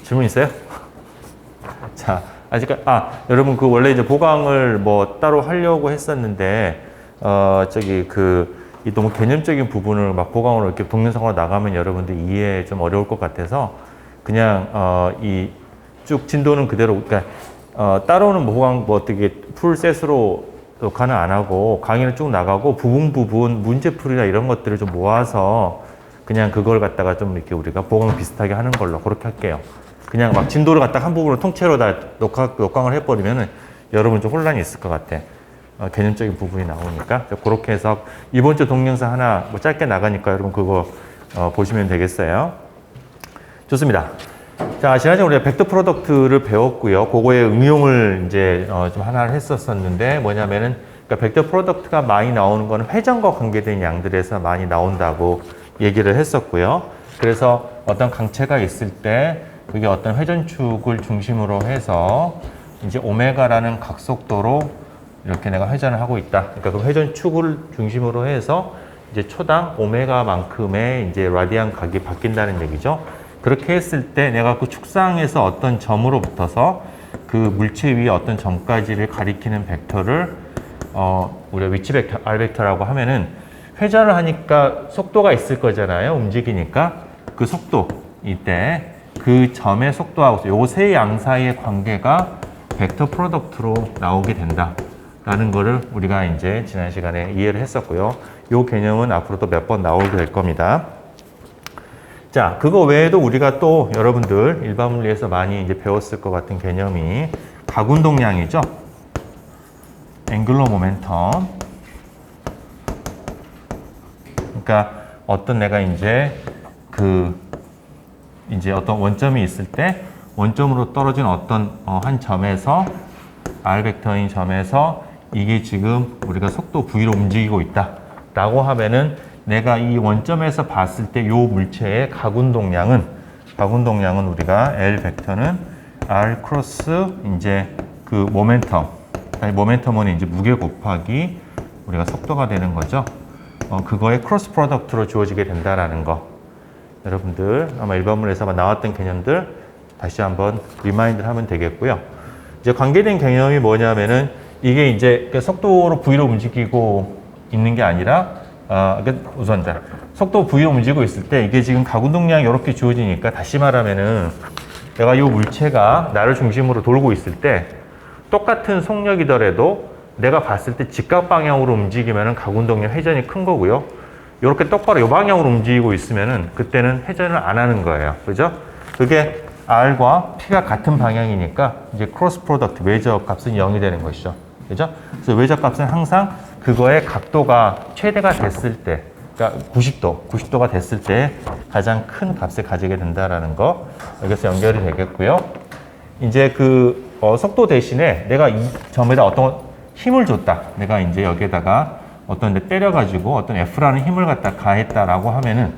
질문 있어요? 자, 여러분 그 원래 이제 보강을 뭐 따로 하려고 했었는데, 이 너무 개념적인 부분을 막 보강으로 이렇게 동영상으로 나가면 여러분들 이해 좀 어려울 것 같아서 그냥, 이 쭉 진도는 그대로, 그러니까, 따로는 뭐 보강 뭐 어떻게 풀셋으로 녹화는 안 하고 강의는 쭉 나가고 부분 문제풀이나 이런 것들을 좀 모아서 그냥 그걸 갖다가 좀 이렇게 우리가 보강 비슷하게 하는 걸로 그렇게 할게요. 그냥 막 진도를 갖다가 한 부분을 통째로 다 녹강을 해버리면은 여러분 좀 혼란이 있을 것 같아. 개념적인 부분이 나오니까. 그렇게 해서 이번 주 동영상 하나 뭐 짧게 나가니까 여러분 그거 보시면 되겠어요. 좋습니다. 자, 지난주에 우리가 벡터 프로덕트를 배웠고요. 그거의 응용을 이제 좀 하나를 했었었는데 뭐냐면은 그러니까 벡터 프로덕트가 많이 나오는 거는 회전과 관계된 양들에서 많이 나온다고 얘기를 했었고요. 그래서 어떤 강체가 있을 때 그게 어떤 회전축을 중심으로 해서 이제 오메가라는 각속도로 이렇게 내가 회전을 하고 있다. 그러니까 그 회전축을 중심으로 해서 이제 초당 오메가만큼의 이제 라디안 각이 바뀐다는 얘기죠. 그렇게 했을 때 내가 그 축상에서 어떤 점으로 붙어서 그 물체 위에 어떤 점까지를 가리키는 벡터를 우리가 위치 벡터, R 벡터라고 하면은 회전을 하니까 속도가 있을 거잖아요. 움직이니까 그 속도 이때 그 점의 속도하고 요 세 양 사이의 관계가 벡터 프로덕트로 나오게 된다. 라는 거를 우리가 이제 지난 시간에 이해를 했었고요. 요 개념은 앞으로도 몇 번 나오게 될 겁니다. 자, 그거 외에도 우리가 또 여러분들 일반 물리에서 많이 이제 배웠을 것 같은 개념이 각운동량이죠. 앵글러 모멘텀. 그러니까 어떤 내가 이제 어떤 원점이 있을 때 원점으로 떨어진 어떤 한 점에서 R 벡터인 점에서 이게 지금 우리가 속도 V로 움직이고 있다 라고 하면은 내가 이 원점에서 봤을 때 요 물체의 각운동량은 우리가 L 벡터는 R 크로스 이제 그 모멘텀, 모멘텀은 이제 무게 곱하기 우리가 속도가 되는 거죠. 그거의 크로스 프로덕트로 주어지게 된다라는 거. 여러분들 아마 일반물에서만 나왔던 개념들 다시 한번 리마인드를 하면 되겠고요. 이제 관계된 개념이 뭐냐면은 이게 이제 속도로 V로 움직이고 있는 게 아니라 우선 속도 V로 움직이고 있을 때 이게 지금 각운동량이 이렇게 주어지니까 다시 말하면은 내가 이 물체가 나를 중심으로 돌고 있을 때 똑같은 속력이더라도 내가 봤을 때 직각 방향으로 움직이면은 각운동량 회전이 큰 거고요. 이렇게 똑바로 이 방향으로 움직이고 있으면은 그때는 회전을 안 하는 거예요. 그죠? 그게 R과 P가 같은 방향이니까 이제 크로스 프로덕트 외적 값은 0이 되는 것이죠. 그죠? 그래서 외적 값은 항상 그거의 각도가 최대가 됐을 때, 그러니까 90도가 됐을 때 가장 큰 값을 가지게 된다라는 거. 여기서 연결이 되겠고요. 이제 속도 대신에 내가 이 점에다 어떤 힘을 줬다. 내가 이제 여기에다가 어떤 데 때려가지고 어떤 F라는 힘을 갖다 가했다라고 하면은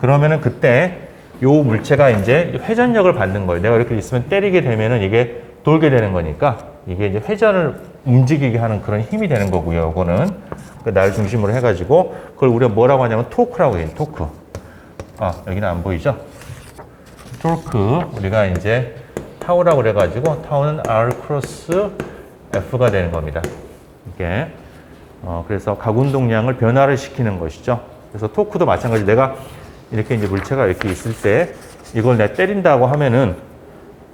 그러면은 그때 요 물체가 이제 회전력을 받는 거예요. 내가 이렇게 있으면 때리게 되면은 이게 돌게 되는 거니까 이게 이제 회전을 움직이게 하는 그런 힘이 되는 거고요. 이거는 날 중심으로 해가지고 그걸 우리가 뭐라고 하냐면 토크라고 해요. 토크. 여기는 안 보이죠? 토크. 우리가 이제 타우라고 그래가지고 타우는 R 크로스 F가 되는 겁니다. 이게 그래서 각운동량을 변화를 시키는 것이죠. 그래서 토크도 마찬가지. 내가 이렇게 이제 물체가 이렇게 있을 때 이걸 내가 때린다고 하면은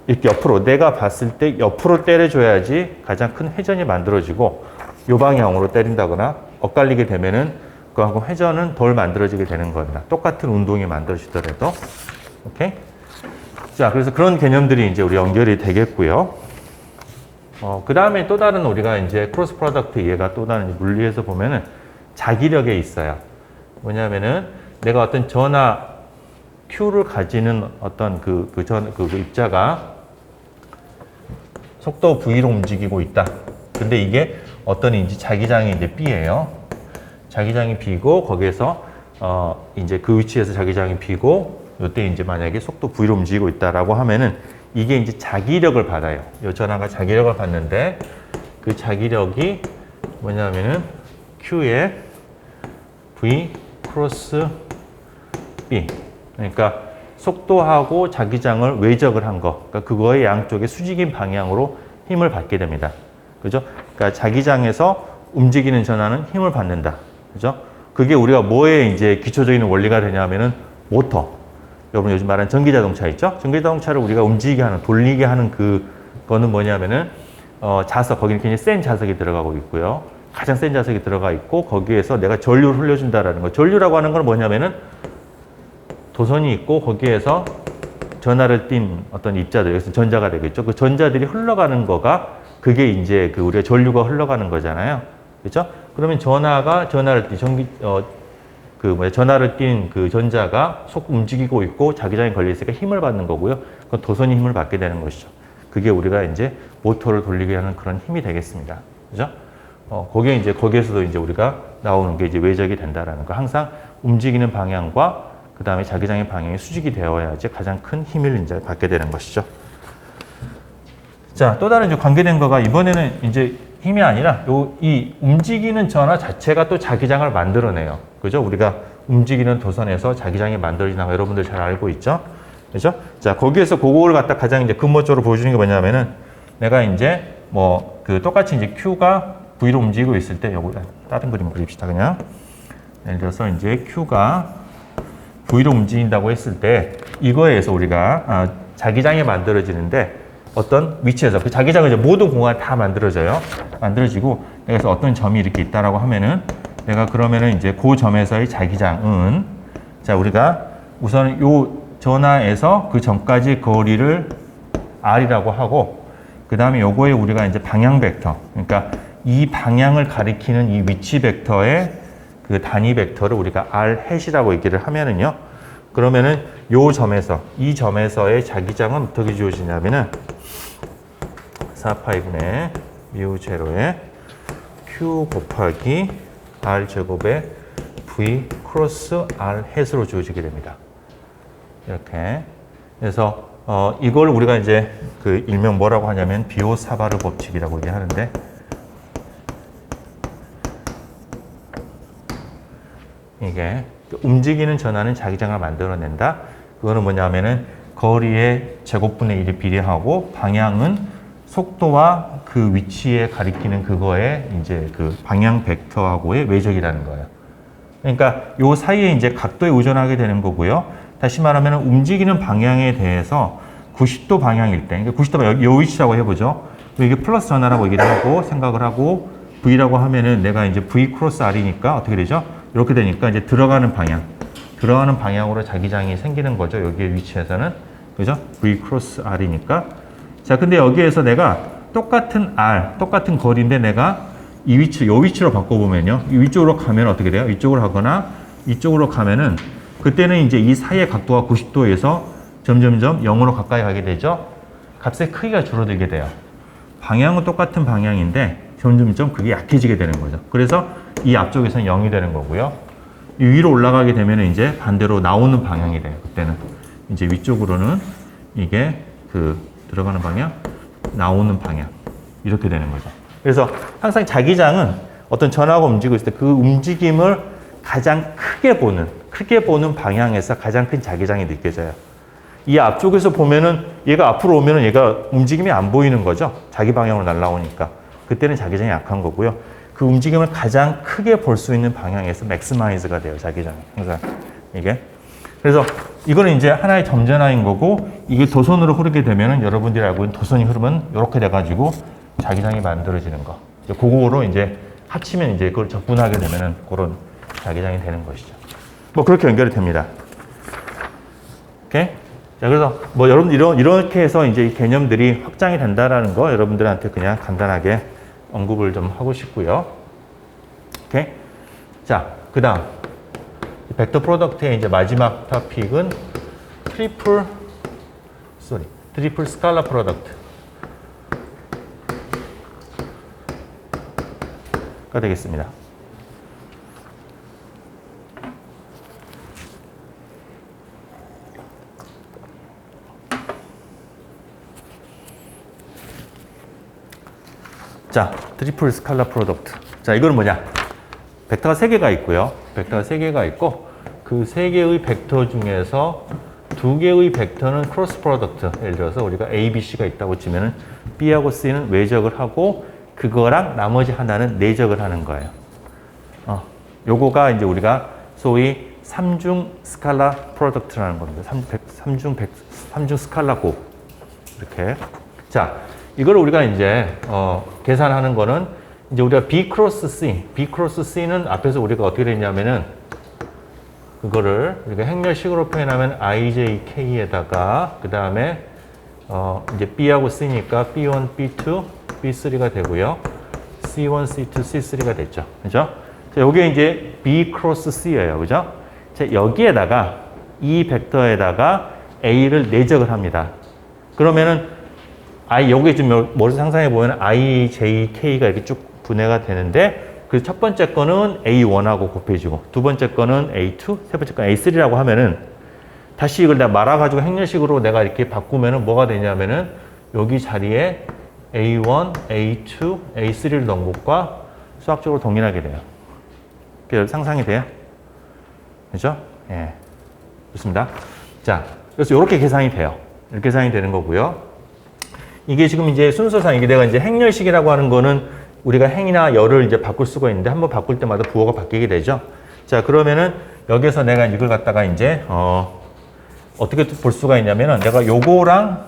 이렇게 옆으로 내가 봤을 때 옆으로 때려줘야지 가장 큰 회전이 만들어지고 이 방향으로 때린다거나 엇갈리게 되면은 그만큼 회전은 덜 만들어지게 되는 겁니다. 똑같은 운동이 만들어지더라도. 오케이? 자, 그래서 그런 개념들이 이제 우리 연결이 되겠고요. 그 다음에 또 다른 우리가 이제 크로스 프로덕트 이해가 또 다른 물리에서 보면은 자기력에 있어요. 뭐냐면은 내가 어떤 전하 Q를 가지는 어떤 그 입자가 속도 V로 움직이고 있다. 근데 이게 어떤 인지 자기장이 이제 B예요. 자기장이 B고 거기에서 이제 그 위치에서 자기장이 B고 이때 이제 만약에 속도 V로 움직이고 있다라고 하면은 이게 이제 자기력을 받아요. 이 전하가 자기력을 받는데 그 자기력이 뭐냐면은 Q에 V 크로스 B. 그러니까 속도하고 자기장을 외적을 한 거, 그러니까 그거의 양쪽에 수직인 방향으로 힘을 받게 됩니다. 그죠? 그러니까 자기장에서 움직이는 전하는 힘을 받는다. 그죠? 그게 우리가 뭐에 이제 기초적인 원리가 되냐면은 모터. 여러분 요즘 말하는 전기자동차 있죠? 전기자동차를 우리가 움직이게 하는, 돌리게 하는 그거는 뭐냐면은, 자석, 거기는 굉장히 센 자석이 들어가고 있고요. 가장 센 자석이 들어가 있고, 거기에서 내가 전류를 흘려준다라는 거. 전류라고 하는 건 뭐냐면은, 도선이 있고, 거기에서 전하를 띈 어떤 입자들, 여기서 전자가 되겠죠. 그 전자들이 흘러가는 거가, 그게 이제 그 우리가 전류가 흘러가는 거잖아요. 그렇죠? 그러면 전하를 띈 전하를 띈 그 전자가 속 움직이고 있고 자기장에 걸려 있으니까 힘을 받는 거고요. 그건 도선이 힘을 받게 되는 것이죠. 그게 우리가 이제 모터를 돌리게 하는 그런 힘이 되겠습니다. 그죠? 거기에서도 이제 우리가 나오는 게 이제 외적이 된다라는 거. 항상 움직이는 방향과 그 다음에 자기장의 방향이 수직이 되어야지 가장 큰 힘을 이제 받게 되는 것이죠. 자, 또 다른 이제 관계된 거가 이번에는 이제 힘이 아니라 이 움직이는 전하 자체가 또 자기장을 만들어내요. 그죠? 우리가 움직이는 도선에서 자기장이 만들어지는 거 여러분들 잘 알고 있죠? 그죠? 자, 거기에서 그거를 갖다 가장 이제 근본적으로 보여주는 게 뭐냐면은 내가 이제 똑같이 이제 Q가 V로 움직이고 있을 때 요거 다른 그림을 그립시다, 그냥. 예를 들어서 이제 Q가 V로 움직인다고 했을 때 이거에서 우리가 자기장이 만들어지는데 어떤 위치에서 그 자기장은 이제 모든 공간이 다 만들어지고 그래서 어떤 점이 이렇게 있다라고 하면은 내가 그러면은 이제 그 점에서의 자기장은 자 우리가 우선 요 전하에서 그 점까지 거리를 r이라고 하고 그 다음에 요거에 우리가 이제 방향 벡터 그러니까 이 방향을 가리키는 이 위치 벡터의 그 단위 벡터를 우리가 r 햇이라고 얘기를 하면은요 그러면은 이 점에서의 자기장은 어떻게 주어지냐면은 4파이분의 μ 제로에 q 곱하기 r 제곱에 v 크로스 r 햇으로 주어지게 됩니다. 이렇게. 그래서 이걸 우리가 이제 그 일명 뭐라고 하냐면 비오사바르 법칙이라고 얘기하는데 이게 움직이는 전하는 자기장을 만들어낸다. 그거는 뭐냐면은 거리의 제곱분의 1이 비례하고 방향은 속도와 그 위치에 가리키는 그거에 이제 그 방향 벡터하고의 외적이라는 거예요. 그러니까 요 사이에 이제 각도에 의존하게 되는 거고요. 다시 말하면 움직이는 방향에 대해서 90도 방향일 때, 그러니까 90도 방향, 요 위치라고 해보죠. 이게 플러스 전하라고 얘기를 하고 생각을 하고 V라고 하면은 내가 이제 V 크로스 R이니까 어떻게 되죠? 이렇게 되니까 이제 들어가는 방향으로 자기장이 생기는 거죠. 여기에 위치에서는. 그죠? V 크로스 R이니까. 자, 근데 여기에서 내가 똑같은 거리인데 내가 요 위치로 바꿔보면요. 이 위쪽으로 가면 어떻게 돼요? 이쪽으로 하거나 이쪽으로 가면은 그때는 이제 이 사이의 각도가 90도에서 점점점 0으로 가까이 가게 되죠. 값의 크기가 줄어들게 돼요. 방향은 똑같은 방향인데 점점점 그게 약해지게 되는 거죠. 그래서 이 앞쪽에서는 0이 되는 거고요. 이 위로 올라가게 되면 이제 반대로 나오는 방향이 돼요. 그때는 이제 위쪽으로는 이게 들어가는 방향, 나오는 방향 이렇게 되는 거죠. 그래서 항상 자기장은 어떤 전하가 움직이고 있을 때 그 움직임을 가장 크게 보는 방향에서 가장 큰 자기장이 느껴져요. 이 앞쪽에서 보면은 얘가 앞으로 오면은 얘가 움직임이 안 보이는 거죠. 자기 방향으로 날아오니까. 그때는 자기장이 약한 거고요. 그 움직임을 가장 크게 볼 수 있는 방향에서 맥스마이즈가 돼요. 자기장이. 항상 이게. 그래서 이거는 이제 하나의 점전화인 거고 이게 도선으로 흐르게 되면은 여러분들이 알고 있는 도선이 흐르면 이렇게 돼가지고 자기장이 만들어지는 거. 그거로 이제 합치면 이제 그걸 적분하게 되면은 그런 자기장이 되는 것이죠. 뭐 그렇게 연결이 됩니다. 오케이? 자, 그래서 뭐 여러분 이렇게 해서 이제 이 개념들이 확장이 된다라는 거 여러분들한테 그냥 간단하게 언급을 좀 하고 싶고요. 오케이? 자, 그 다음. 벡터 프로덕트의 이제 마지막 토픽은 트리플 스칼라 프로덕트가 되겠습니다. 자, 트리플 스칼라 프로덕트. 자, 이거는 뭐냐? 벡터가 3개가 있고요. 벡터가 3개가 있고 그 3개의 벡터 중에서 두 개의 벡터는 크로스 프로덕트. 예를 들어서 우리가 A, B, C가 있다고 치면은 B하고 C는 외적을 하고 그거랑 나머지 하나는 내적을 하는 거예요. 요거가 이제 우리가 소위 삼중 스칼라 프로덕트라는 겁니다. 삼중 스칼라 곱. 이렇게. 자, 이걸 우리가 이제 계산하는 거는 이제 우리가 B 크로스 C는 앞에서 우리가 어떻게 됐냐면은 그거를 우리가 행렬식으로 표현하면 IJK에다가 그 다음에 이제 B하고 C니까 B1, B2, B3가 되고요. C1, C2, C3가 됐죠. 그죠? 자, 요게 이제 B 크로스 C예요. 그죠? 자, 여기에다가 이 벡터에다가 A를 내적을 합니다. 그러면은 여기 지금 머리 상상해 보면 IJK가 이렇게 쭉 분해가 되는데 그 첫 번째 거는 A1하고 곱해지고 두 번째 거는 A2, 세 번째 거는 A3라고 하면은 다시 이걸 내가 말아가지고 행렬식으로 내가 이렇게 바꾸면은 뭐가 되냐면은 여기 자리에 A1, A2, A3를 넣은 것과 수학적으로 동일하게 돼요. 그게 상상이 돼요? 그죠? 예. 좋습니다. 자, 그래서 이렇게 계산이 돼요. 이렇게 계산이 되는 거고요. 이게 지금 이제 순서상 이게 내가 이제 행렬식이라고 하는 거는 우리가 행이나 열을 이제 바꿀 수가 있는데 한번 바꿀 때마다 부호가 바뀌게 되죠. 자, 그러면은 여기서 내가 이걸 갖다가 이제 어떻게 볼 수가 있냐면은 내가 요거랑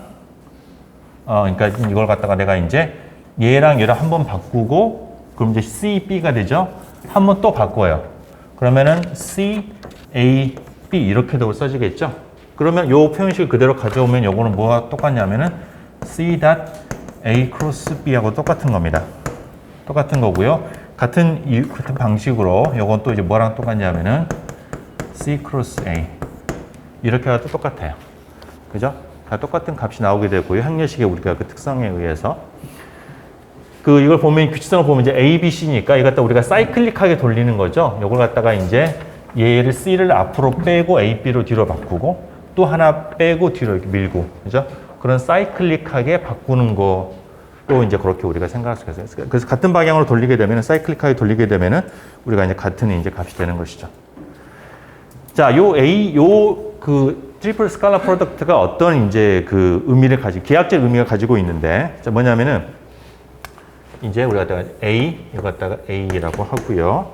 그러니까 이걸 갖다가 내가 이제 얘랑 얘랑 한번 바꾸고 그럼 이제 C, B가 되죠. 한번 또 바꿔요. 그러면은 C, A, B 이렇게도 써지겠죠. 그러면 요 표현식을 그대로 가져오면 요거는 뭐가 똑같냐면은 C A 크로스 B하고 똑같은 겁니다. 똑같은 거고요. 같은 방식으로 요건 또 이제 뭐랑 똑같냐면은 C 크로스 A 이렇게 해도 똑같아요. 그죠? 다 똑같은 값이 나오게 되고요. 행렬식의 우리가 그 특성에 의해서 이걸 보면 규칙성을 보면 이제 A, B, C니까 이걸 갖다 우리가 사이클릭하게 돌리는 거죠. 요걸 갖다가 이제 얘를 C를 앞으로 빼고 A, B로 뒤로 바꾸고 또 하나 빼고 뒤로 이렇게 밀고 그죠? 그런 사이클릭하게 바꾸는 거. 또 이제 그렇게 우리가 생각할 수가 있어요. 그래서 같은 방향으로 돌리게 되면, 사이클릭하게 돌리게 되면은 우리가 이제 같은 이제 값이 되는 것이죠. 자, 트리플 스칼라 프로덕트가 어떤 이제 계약적 의미를 가지고 있는데, 자, 뭐냐면은, 이제 우리가 갖다가 이거 갖다가 A라고 하고요.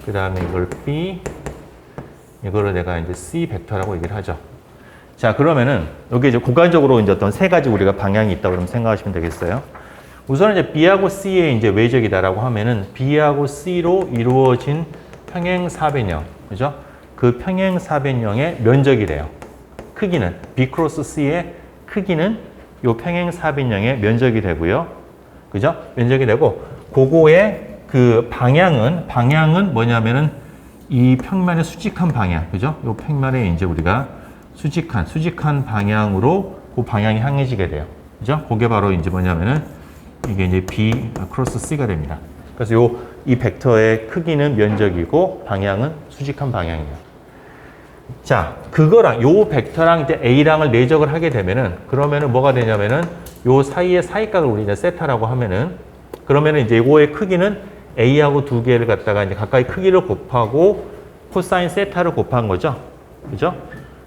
그 다음에 이걸 B, 이거를 내가 이제 C 벡터라고 얘기를 하죠. 자, 그러면은, 여기 이제 공간적으로 이제 어떤 세 가지 우리가 방향이 있다고 그러면 생각하시면 되겠어요. 우선 이제 B하고 C의 이제 외적이다라고 하면은 B하고 C로 이루어진 평행 사변형, 그죠? 그 평행 사변형의 면적이래요. 크기는 B 크로스 C의 크기는 요 평행 사변형의 면적이 되고요, 그죠? 면적이 되고 그거의 그 방향은 뭐냐면은 이 평면의 수직한 방향, 그죠? 요 평면에 이제 우리가 수직한 방향으로 그 방향이 향해지게 돼요, 그죠? 그게 바로 이제 뭐냐면은 이게 이제 B 크로스 C가 됩니다. 그래서 이 벡터의 크기는 면적이고 방향은 수직한 방향이에요. 자, 그거랑 요 벡터랑 이제 A랑을 내적을 하게 되면은 그러면은 뭐가 되냐면은 요 사이의 사이각을 우리 이제 세타라고 하면은 그러면은 이제 이거의 크기는 A하고 두 개를 갖다가 이제 가까이 크기를 곱하고 코사인 세타를 곱한 거죠. 그죠?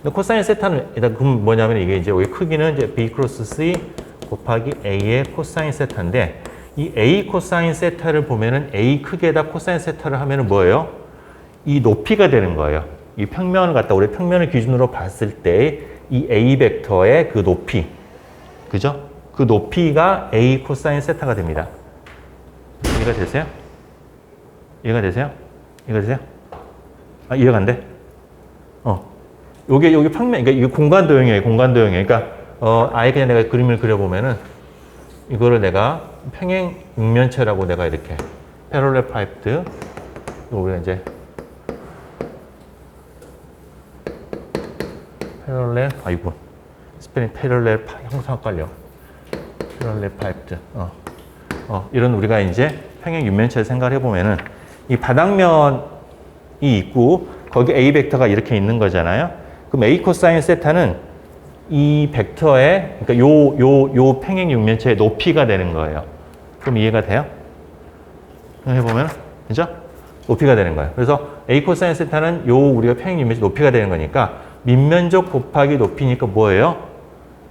근데 코사인 세타는 일단 그럼 뭐냐면 이게 이제 여기 크기는 이제 B 크로스 C 곱하기 A의 코사인 세타인데 이 A 코사인 세타를 보면은 A 크기에다 코사인 세타를 하면은 뭐예요? 이 높이가 되는 거예요. 이 평면을 갖다 우리 평면을 기준으로 봤을 때 이 A 벡터의 그 높이, 그죠? 그 높이가 A 코사인 세타가 됩니다. 이해가 되세요? 이해가 되세요? 이해가 되세요? 아, 이해가 안 돼? 여기 평면, 그러니까 이게 공간도형이에요, 공간도형이에요. 그러니까 아예 그냥 내가 그림을 그려보면은 이거를 내가 평행 육면체라고 내가 이렇게 패럴렐 파이프드 우리가 이제 스페인 패럴렐 항상 헷갈려. 패럴렐 파이프드 이런 우리가 이제 평행 육면체를 생각을 해보면은 이 바닥면이 있고 거기 A 벡터가 이렇게 있는 거잖아요. 그럼 A 코사인 세타는 이 벡터의, 그러니까 요 평행 육면체의 높이가 되는 거예요. 그럼 이해가 돼요? 해보면, 그죠? 높이가 되는 거예요. 그래서 A 코사인 세타는 우리가 평행 육면체 높이가 되는 거니까, 밑면적 곱하기 높이니까 뭐예요?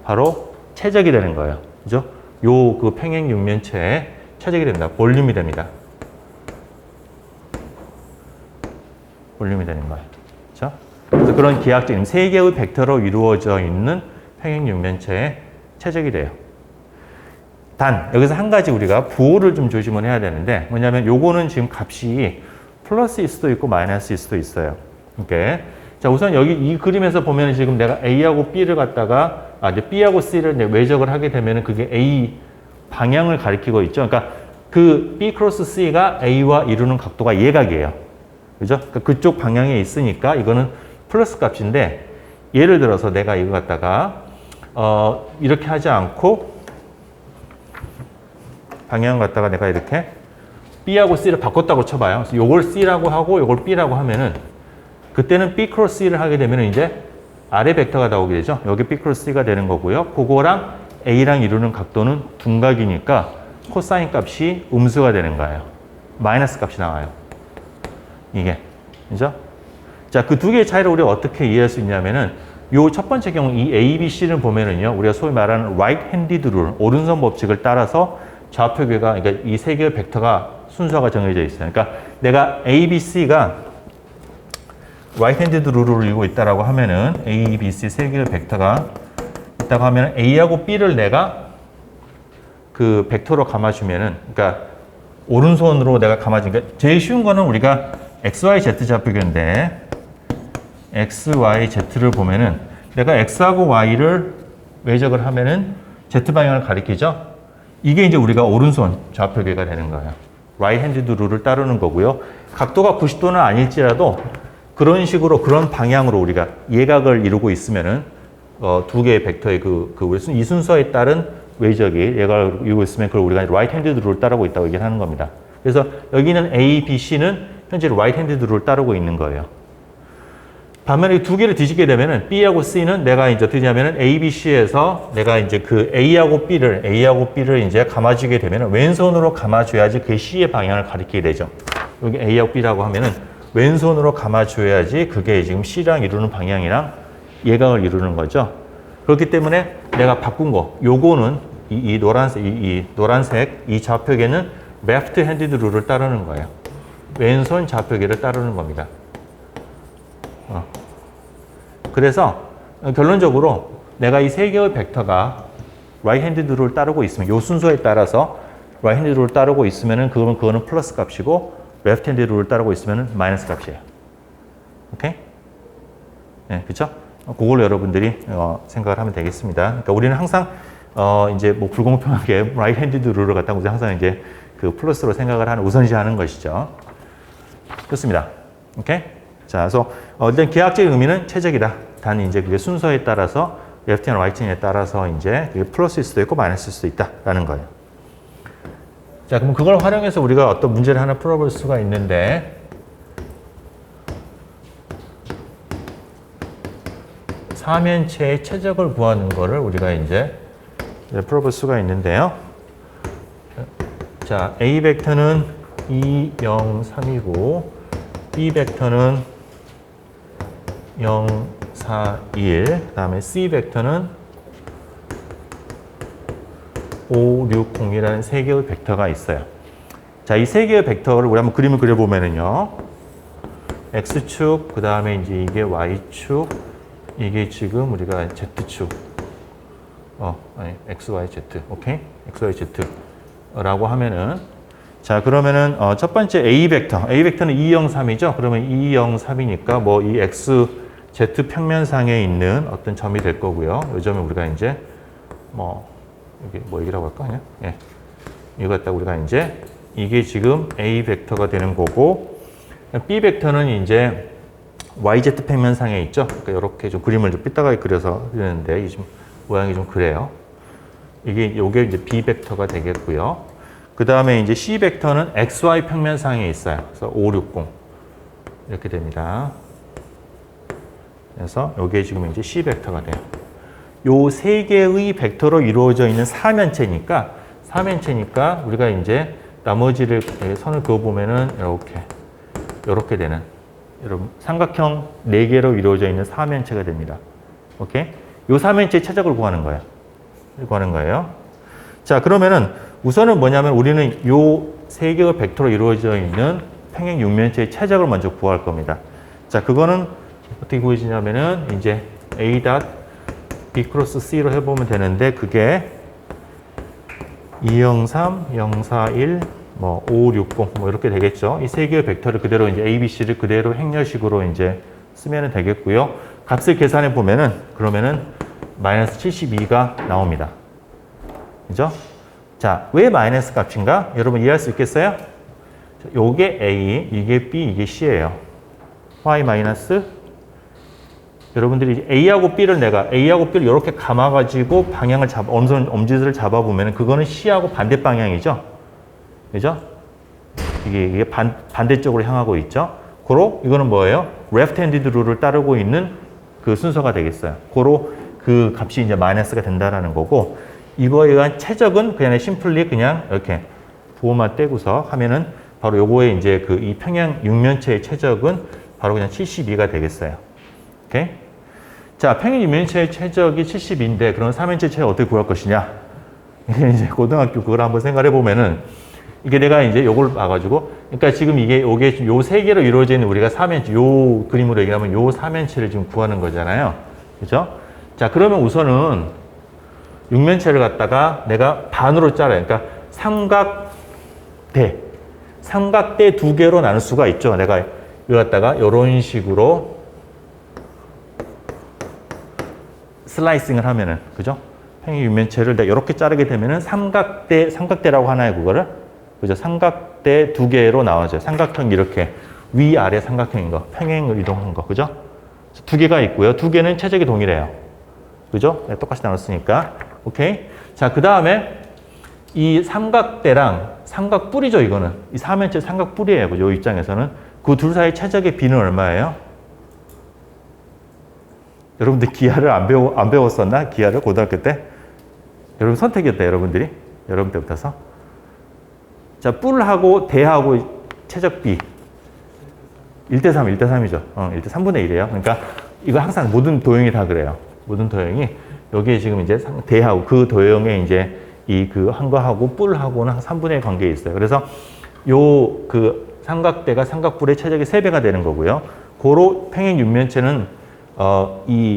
바로 최적이 되는 거예요. 그죠? 요 그 평행 육면체의 최적이 된다. 볼륨이 됩니다. 볼륨이 되는 거예요. 그렇죠? 그래서 그런 기하학적인 세 개의 벡터로 이루어져 있는 평행 육면체의 최적이 돼요. 단 여기서 한 가지 우리가 부호를 좀 조심을 해야 되는데 뭐냐면 요거는 지금 값이 플러스일 수도 있고 마이너스일 수도 있어요. 이렇게. 자, 우선 여기 이 그림에서 보면 지금 내가 A하고 B를 갖다가 이제 B하고 C를 외적을 하게 되면은 그게 A 방향을 가리키고 있죠. 그러니까 그 B 크로스 C가 A와 이루는 각도가 예각이에요. 그죠? 그러니까 그쪽 방향에 있으니까 이거는 플러스 값인데 예를 들어서 내가 이거 갖다가 이렇게 하지 않고 방향을 갖다가 내가 이렇게 B하고 C를 바꿨다고 쳐봐요. 그래서 요걸 C라고 하고 요걸 B라고 하면은 그때는 B 크로스 C를 하게 되면 이제 아래 벡터가 나오게 되죠. 여기 B 크로스 C가 되는 거고요. 그거랑 A랑 이루는 각도는 둔각이니까 코사인 값이 음수가 되는 거예요. 마이너스 값이 나와요. 이게. 그죠? 자, 그 두 개의 차이를 우리가 어떻게 이해할 수 있냐면은 요 첫 번째 경우 이 A, B, C를 보면은요. 우리가 소위 말하는 right-handed rule, 오른손 법칙을 따라서 좌표계가, 그러니까 이 세 개의 벡터가 순서가 정해져 있어요. 그러니까 내가 A, B, C가 right-handed rule을 이루고 있다라고 하면은 A, B, C 세 개의 벡터가 있다고 하면은 A하고 B를 내가 그 벡터로 감아주면은, 그러니까 오른손으로 내가 감아주니까 제일 쉬운 거는 우리가 X, Y, Z 좌표계인데 X, Y, Z를 보면은 내가 X하고 Y를 외적을 하면은 Z 방향을 가리키죠. 이게 이제 우리가 오른손 좌표계가 되는 거예요. right-handed rule을 따르는 거고요. 각도가 90도는 아닐지라도 그런 식으로 그런 방향으로 우리가 예각을 이루고 있으면은 두 개의 벡터의 이 순서에 따른 외적이 예각을 이루고 있으면 그걸 우리가 right-handed rule을 따르고 있다고 얘기를 하는 겁니다. 그래서 여기는 A, B, C는 현재 right-handed rule을 따르고 있는 거예요. 반면에 이 두 개를 뒤집게 되면은 B하고 C는 내가 이제 어떻게 하냐면은 A, B, C에서 내가 이제 그 A하고 B를 이제 감아주게 되면은 왼손으로 감아줘야지 그 C의 방향을 가리키게 되죠. 여기 A하고 B라고 하면은 왼손으로 감아줘야지 그게 지금 C랑 이루는 방향이랑 예각을 이루는 거죠. 그렇기 때문에 내가 바꾼 거, 요거는 이 노란색 이 좌표계는 left-handed rule을 따르는 거예요. 왼손 좌표계를 따르는 겁니다. 그래서 결론적으로 내가 이 세 개의 벡터가 right-handed rule을 따르고 있으면 이 순서에 따라서 right-handed rule을 따르고 있으면은 그거는 플러스 값이고 left-handed rule을 따르고 있으면은 마이너스 값이에요. 오케이? 네, 그렇죠? 그걸 여러분들이 생각을 하면 되겠습니다. 그러니까 우리는 항상 이제 뭐 불공평하게 right-handed rule을 갖다가 항상 이제 그 플러스로 생각을 하는 우선시하는 것이죠. 좋습니다. 오케이? 자, 그래서 일단 기하학적인 의미는 최적이다. 단 이제 그게 순서에 따라서 레프트나 라이트에 따라서 이제 그게 플러스일 수도 있고 마이너스일 수도 있다라는 거예요. 자, 그럼 그걸 활용해서 우리가 어떤 문제를 하나 풀어볼 수가 있는데 사면체의 최적을 구하는 거를 우리가 이제 풀어볼 수가 있는데요. 자, A 벡터는 2, 0, 3이고 B 벡터는 0, 4, 1, 그 다음에 C 벡터는 5, 6, 0이라는 세 개의 벡터가 있어요. 자, 이 세 개의 벡터를 우리 한번 그림을 그려보면은요. X축, 그 다음에 이제 이게 Y축, 이게 지금 우리가 Z축. 아니, X, Y, Z. 오케이? X, Y, Z라고 하면은 자, 그러면은 첫 번째 A 벡터는 2, 0, 3이죠. 그러면 2, 0, 3이니까 뭐 이 X, Z 평면상에 있는 어떤 점이 될 거고요. 이 점을 우리가 이제 이게 뭐 얘기라고 할까 그냥? 예. 이거 갖다 우리가 이제 이게 지금 A 벡터가 되는 거고 B 벡터는 이제 YZ 평면상에 있죠. 그러니까 이렇게 좀 그림을 좀 삐딱하게 그려서 그리는데 이 좀 모양이 좀 그래요. 요게 이제 B 벡터가 되겠고요. 그 다음에 이제 C 벡터는 XY 평면상에 있어요. 그래서 5, 6, 0 이렇게 됩니다. 그래서 요게 지금 이제 C 벡터가 돼요. 요 세 개의 벡터로 이루어져 있는 사면체니까 우리가 이제 나머지를 선을 그어보면은 이렇게 되는 여러분 삼각형 4개로 이루어져 있는 삼면체가 됩니다. 오케이? 요 삼면체의 최적을 구하는 거예요. 구하는 거예요. 자, 그러면은 우선은 뭐냐면 우리는 요 3개의 벡터로 이루어져 있는 평행 육면체의 최적을 먼저 구할 겁니다. 자, 그거는 어떻게 구해지냐면은 이제 A 닷 B 크로스 C로 해보면 되는데 그게 203, 041, 뭐 5560, 뭐 이렇게 되겠죠. 이 3개의 벡터를 그대로 이제 A, B, C를 그대로 행렬식으로 이제 쓰면 되겠고요. 값을 계산해 보면은 그러면은 마이너스 72가 나옵니다. 그죠? 자, 왜 마이너스 값인가? 여러분 이해할 수 있겠어요? 요게 A, 이게 B, 이게 C예요. Y 마이너스 여러분들이 A하고 B를 A하고 B를 이렇게 감아가지고 방향을 엄지를 잡아보면 그거는 C하고 반대 방향이죠. 그죠? 이게 반대쪽으로 향하고 있죠. 고로 이거는 뭐예요? 레프트 핸디드 룰을 따르고 있는 그 순서가 되겠어요. 고로 그 값이 이제 마이너스가 된다라는 거고 이거에 의한 최적은 그냥 심플리 그냥 이렇게 부호만 떼고서 하면은 바로 요거에 이제 그 이 평행 육면체의 최적은 바로 그냥 72가 되겠어요. 오케이? 자, 평행 육면체의 최적이 72인데 그럼 삼면체 최적 어떻게 구할 것이냐? 이게 이제 고등학교 그걸 한번 생각해 보면은 이게 내가 이제 요걸 봐가지고 그러니까 지금 요게 요 3개로 이루어져 있는 우리가 삼면체 요 그림으로 얘기하면 요 삼면체를 지금 구하는 거잖아요. 그죠? 자, 그러면 우선은 육면체를 갖다가 내가 반으로 잘라요. 그러니까 삼각대 2개로 나눌 수가 있죠. 내가 이거 갖다가 이런 식으로 슬라이싱을 하면은, 그죠? 평행 육면체를 내가 이렇게 자르게 되면은 삼각대라고 하나요, 그거를? 그죠? 삼각대 2개로 나와져요. 삼각형 이렇게 위아래 삼각형인 거, 평행을 이동한 거, 그죠? 2개가 있고요. 2개는 최적이 동일해요. 그죠? 네, 똑같이 나눴으니까. 오케이? 자, 그 다음에 이 삼각대랑 삼각뿔이죠, 이거는. 이 삼면체 삼각뿔이에요. 그죠? 이 입장에서는. 그 둘 사이 최적의 비는 얼마예요? 여러분들 기하를 안 배웠었나? 기하를 고등학교 때? 여러분 선택이었다, 여러분들이. 여러분 때부터서. 자, 뿔하고 대하고 최적 비. 1대3, 1대3이죠. 1대3분의 1이에요. 그러니까 이거 항상 모든 도형이 다 그래요. 모든 도형이. 여기에 지금 이제 대하고 그 도형에 이제 한 거하고 뿔하고는 한 3분의 1 관계에 있어요. 그래서 그 삼각대가 삼각뿔의 최적이 3배가 되는 거고요. 고로 평행 육면체는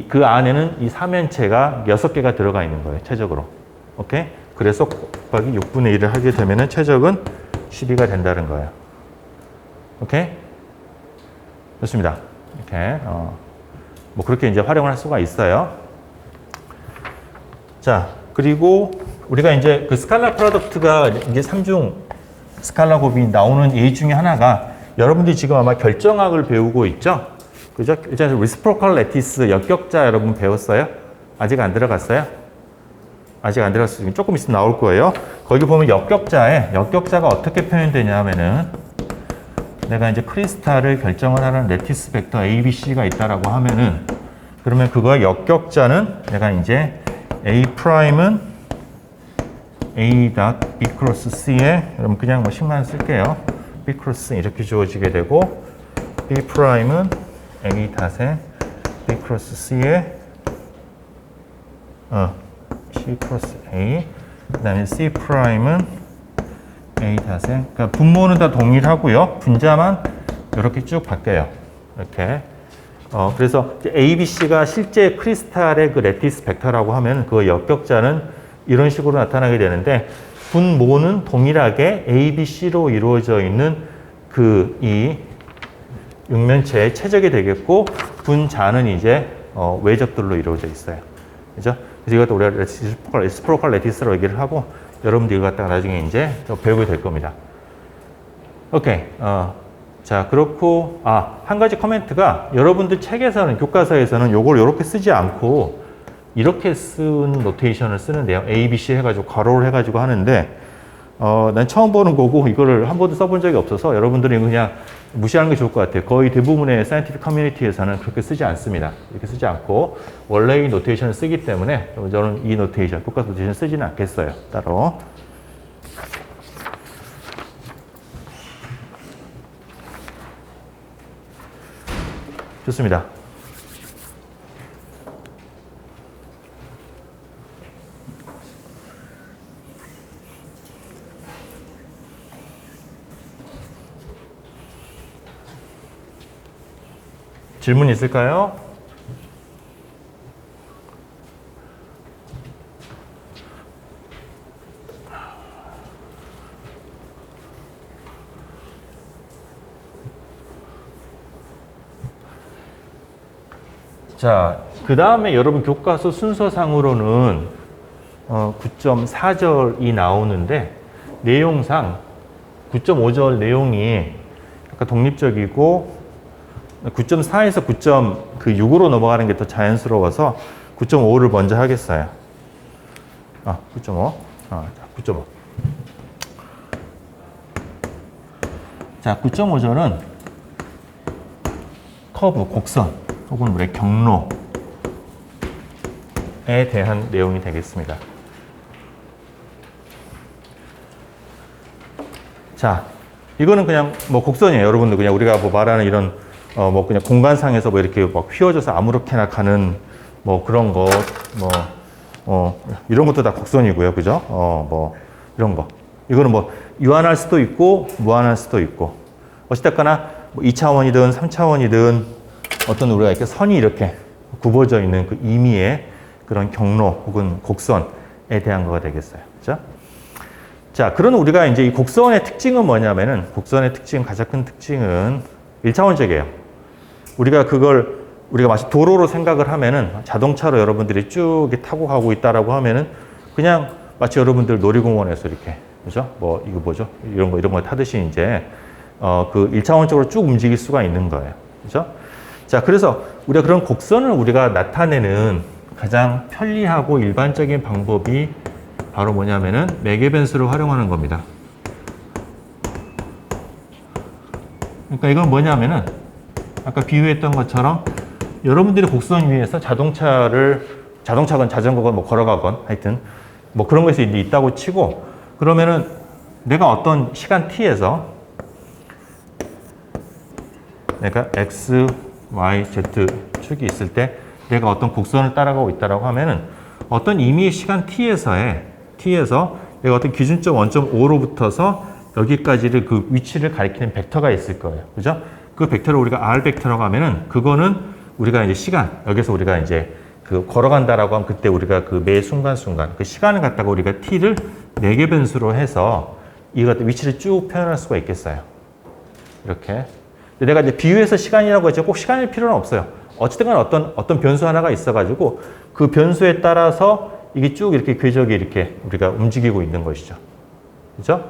그 안에는 이 삼면체가 6개가 들어가 있는 거예요. 최적으로. 오케이? 그래서 곱하기 6분의 1을 하게 되면은 최적은 12가 된다는 거예요. 오케이? 좋습니다. 이렇게 뭐 그렇게 이제 활용을 할 수가 있어요. 자, 그리고 우리가 이제 그 스칼라 프로덕트가 이제 3중 스칼라 곱이 나오는 예의 중에 하나가 여러분들이 지금 아마 결정학을 배우고 있죠? 그죠? 일단 리스프로컬 레티스 역격자 여러분 배웠어요? 아직 안 들어갔어요? 아직 안 들어갔어요. 조금 있으면 나올 거예요. 거기 보면 역격자가 어떻게 표현되냐 하면은 내가 이제 크리스탈을 결정을 하는 레티스 벡터 A, B, C가 있다라고 하면은 그러면 그거의 역격자는 내가 이제 A 프라임은 A 닷 B 크로스 C에 여러분 그냥 뭐 식만 쓸게요. B 크로스 이렇게 주어지게 되고 B 프라임은 A 닷에 B 크로스 C에 C 크로스 A 그 다음에 C 프라임은 A 닷에 그러니까 분모는 다 동일하고요. 분자만 이렇게 쭉 바뀌어요. 이렇게 그래서 A, B, C가 실제 크리스탈의 그 레티스 벡터라고 하면 그 역격자는 이런 식으로 나타나게 되는데 분모는 동일하게 A, B, C로 이루어져 있는 이 육면체의 최적이 되겠고 분자는 이제 외적들로 이루어져 있어요. 그죠? 그래서 이것도 우리가 레시프로컬 레티스로 얘기를 하고 여러분들 이거 갖다가 나중에 이제 배우게 될 겁니다. 오케이. 자, 그렇고 한 가지 코멘트가 여러분들 책에서는 교과서에서는 요걸 이렇게 쓰지 않고 이렇게 쓴 노테이션을 쓰는데요. A, B, C 해가지고 괄호를 해가지고 하는데 난 처음 보는 거고 이거를 한 번도 써본 적이 없어서 여러분들이 그냥 무시하는 게 좋을 것 같아요. 거의 대부분의 사이언티픽 커뮤니티에서는 그렇게 쓰지 않습니다. 이렇게 쓰지 않고 원래 이 노테이션을 쓰기 때문에 저는 이 노테이션, 교과서 노테이션 쓰지는 않겠어요. 따로. 좋습니다. 질문 있을까요? 자, 그 다음에 여러분 교과서 순서상으로는 9.4절이 나오는데 내용상 9.5절 내용이 약간 독립적이고 9.4에서 9.6으로 넘어가는 게 더 자연스러워서 9.5를 먼저 하겠어요. 9.5. 9.5. 자, 9.5절은 커브, 곡선 혹은 우리의 경로에 대한 내용이 되겠습니다. 자, 이거는 그냥 뭐 곡선이에요. 여러분들 그냥 우리가 뭐 말하는 이런 뭐 그냥 공간상에서 뭐 이렇게 막 휘어져서 아무렇게나 가는 뭐 그런 거, 이런 것도 다 곡선이고요. 그죠? 뭐 이런 거. 이거는 뭐 유한할 수도 있고 무한할 수도 있고. 어찌됐거나 뭐 2차원이든 3차원이든 어떤 우리가 이렇게 선이 이렇게 굽어져 있는 그 임의의 그런 경로 혹은 곡선에 대한 거가 되겠어요. 그죠? 자, 그런 우리가 이제 이 곡선의 특징은 뭐냐면은 곡선의 특징, 가장 큰 특징은 1차원적이에요. 우리가 마치 도로로 생각을 하면은 자동차로 여러분들이 쭉 타고 가고 있다라고 하면은 그냥 마치 여러분들 놀이공원에서 이렇게, 그죠? 뭐, 이거 뭐죠? 이런 거 타듯이 이제, 그 1차원적으로 쭉 움직일 수가 있는 거예요. 그죠? 자, 그래서 우리가 그런 곡선을 우리가 나타내는 가장 편리하고 일반적인 방법이 바로 뭐냐면은 매개변수를 활용하는 겁니다. 그러니까 이건 뭐냐면은 아까 비유했던 것처럼 여러분들이 곡선 위에서 자동차건 자전거건 뭐 걸어가건 하여튼 뭐 그런 것이 있다고 치고 그러면은 내가 어떤 시간 t에서 내가 x, y, z 축이 있을 때 내가 어떤 곡선을 따라가고 있다라고 하면은 어떤 임의의 시간 t에서 내가 어떤 기준점 원점 O로 붙어서 여기까지를 그 위치를 가리키는 벡터가 있을 거예요. 그죠? 그 벡터를 우리가 R 벡터라고 하면은 그거는 우리가 이제 시간, 여기서 우리가 이제 그 걸어간다라고 하면 그때 우리가 그 매 순간순간 그 시간을 갖다가 우리가 t를 4개 변수로 해서 이거 위치를 쭉 표현할 수가 있겠어요. 이렇게. 근데 내가 이제 비유해서 시간이라고 했죠. 꼭 시간일 필요는 없어요. 어쨌든 간에 어떤 변수 하나가 있어가지고 그 변수에 따라서 이게 쭉 이렇게 궤적이 이렇게 우리가 움직이고 있는 것이죠. 그죠?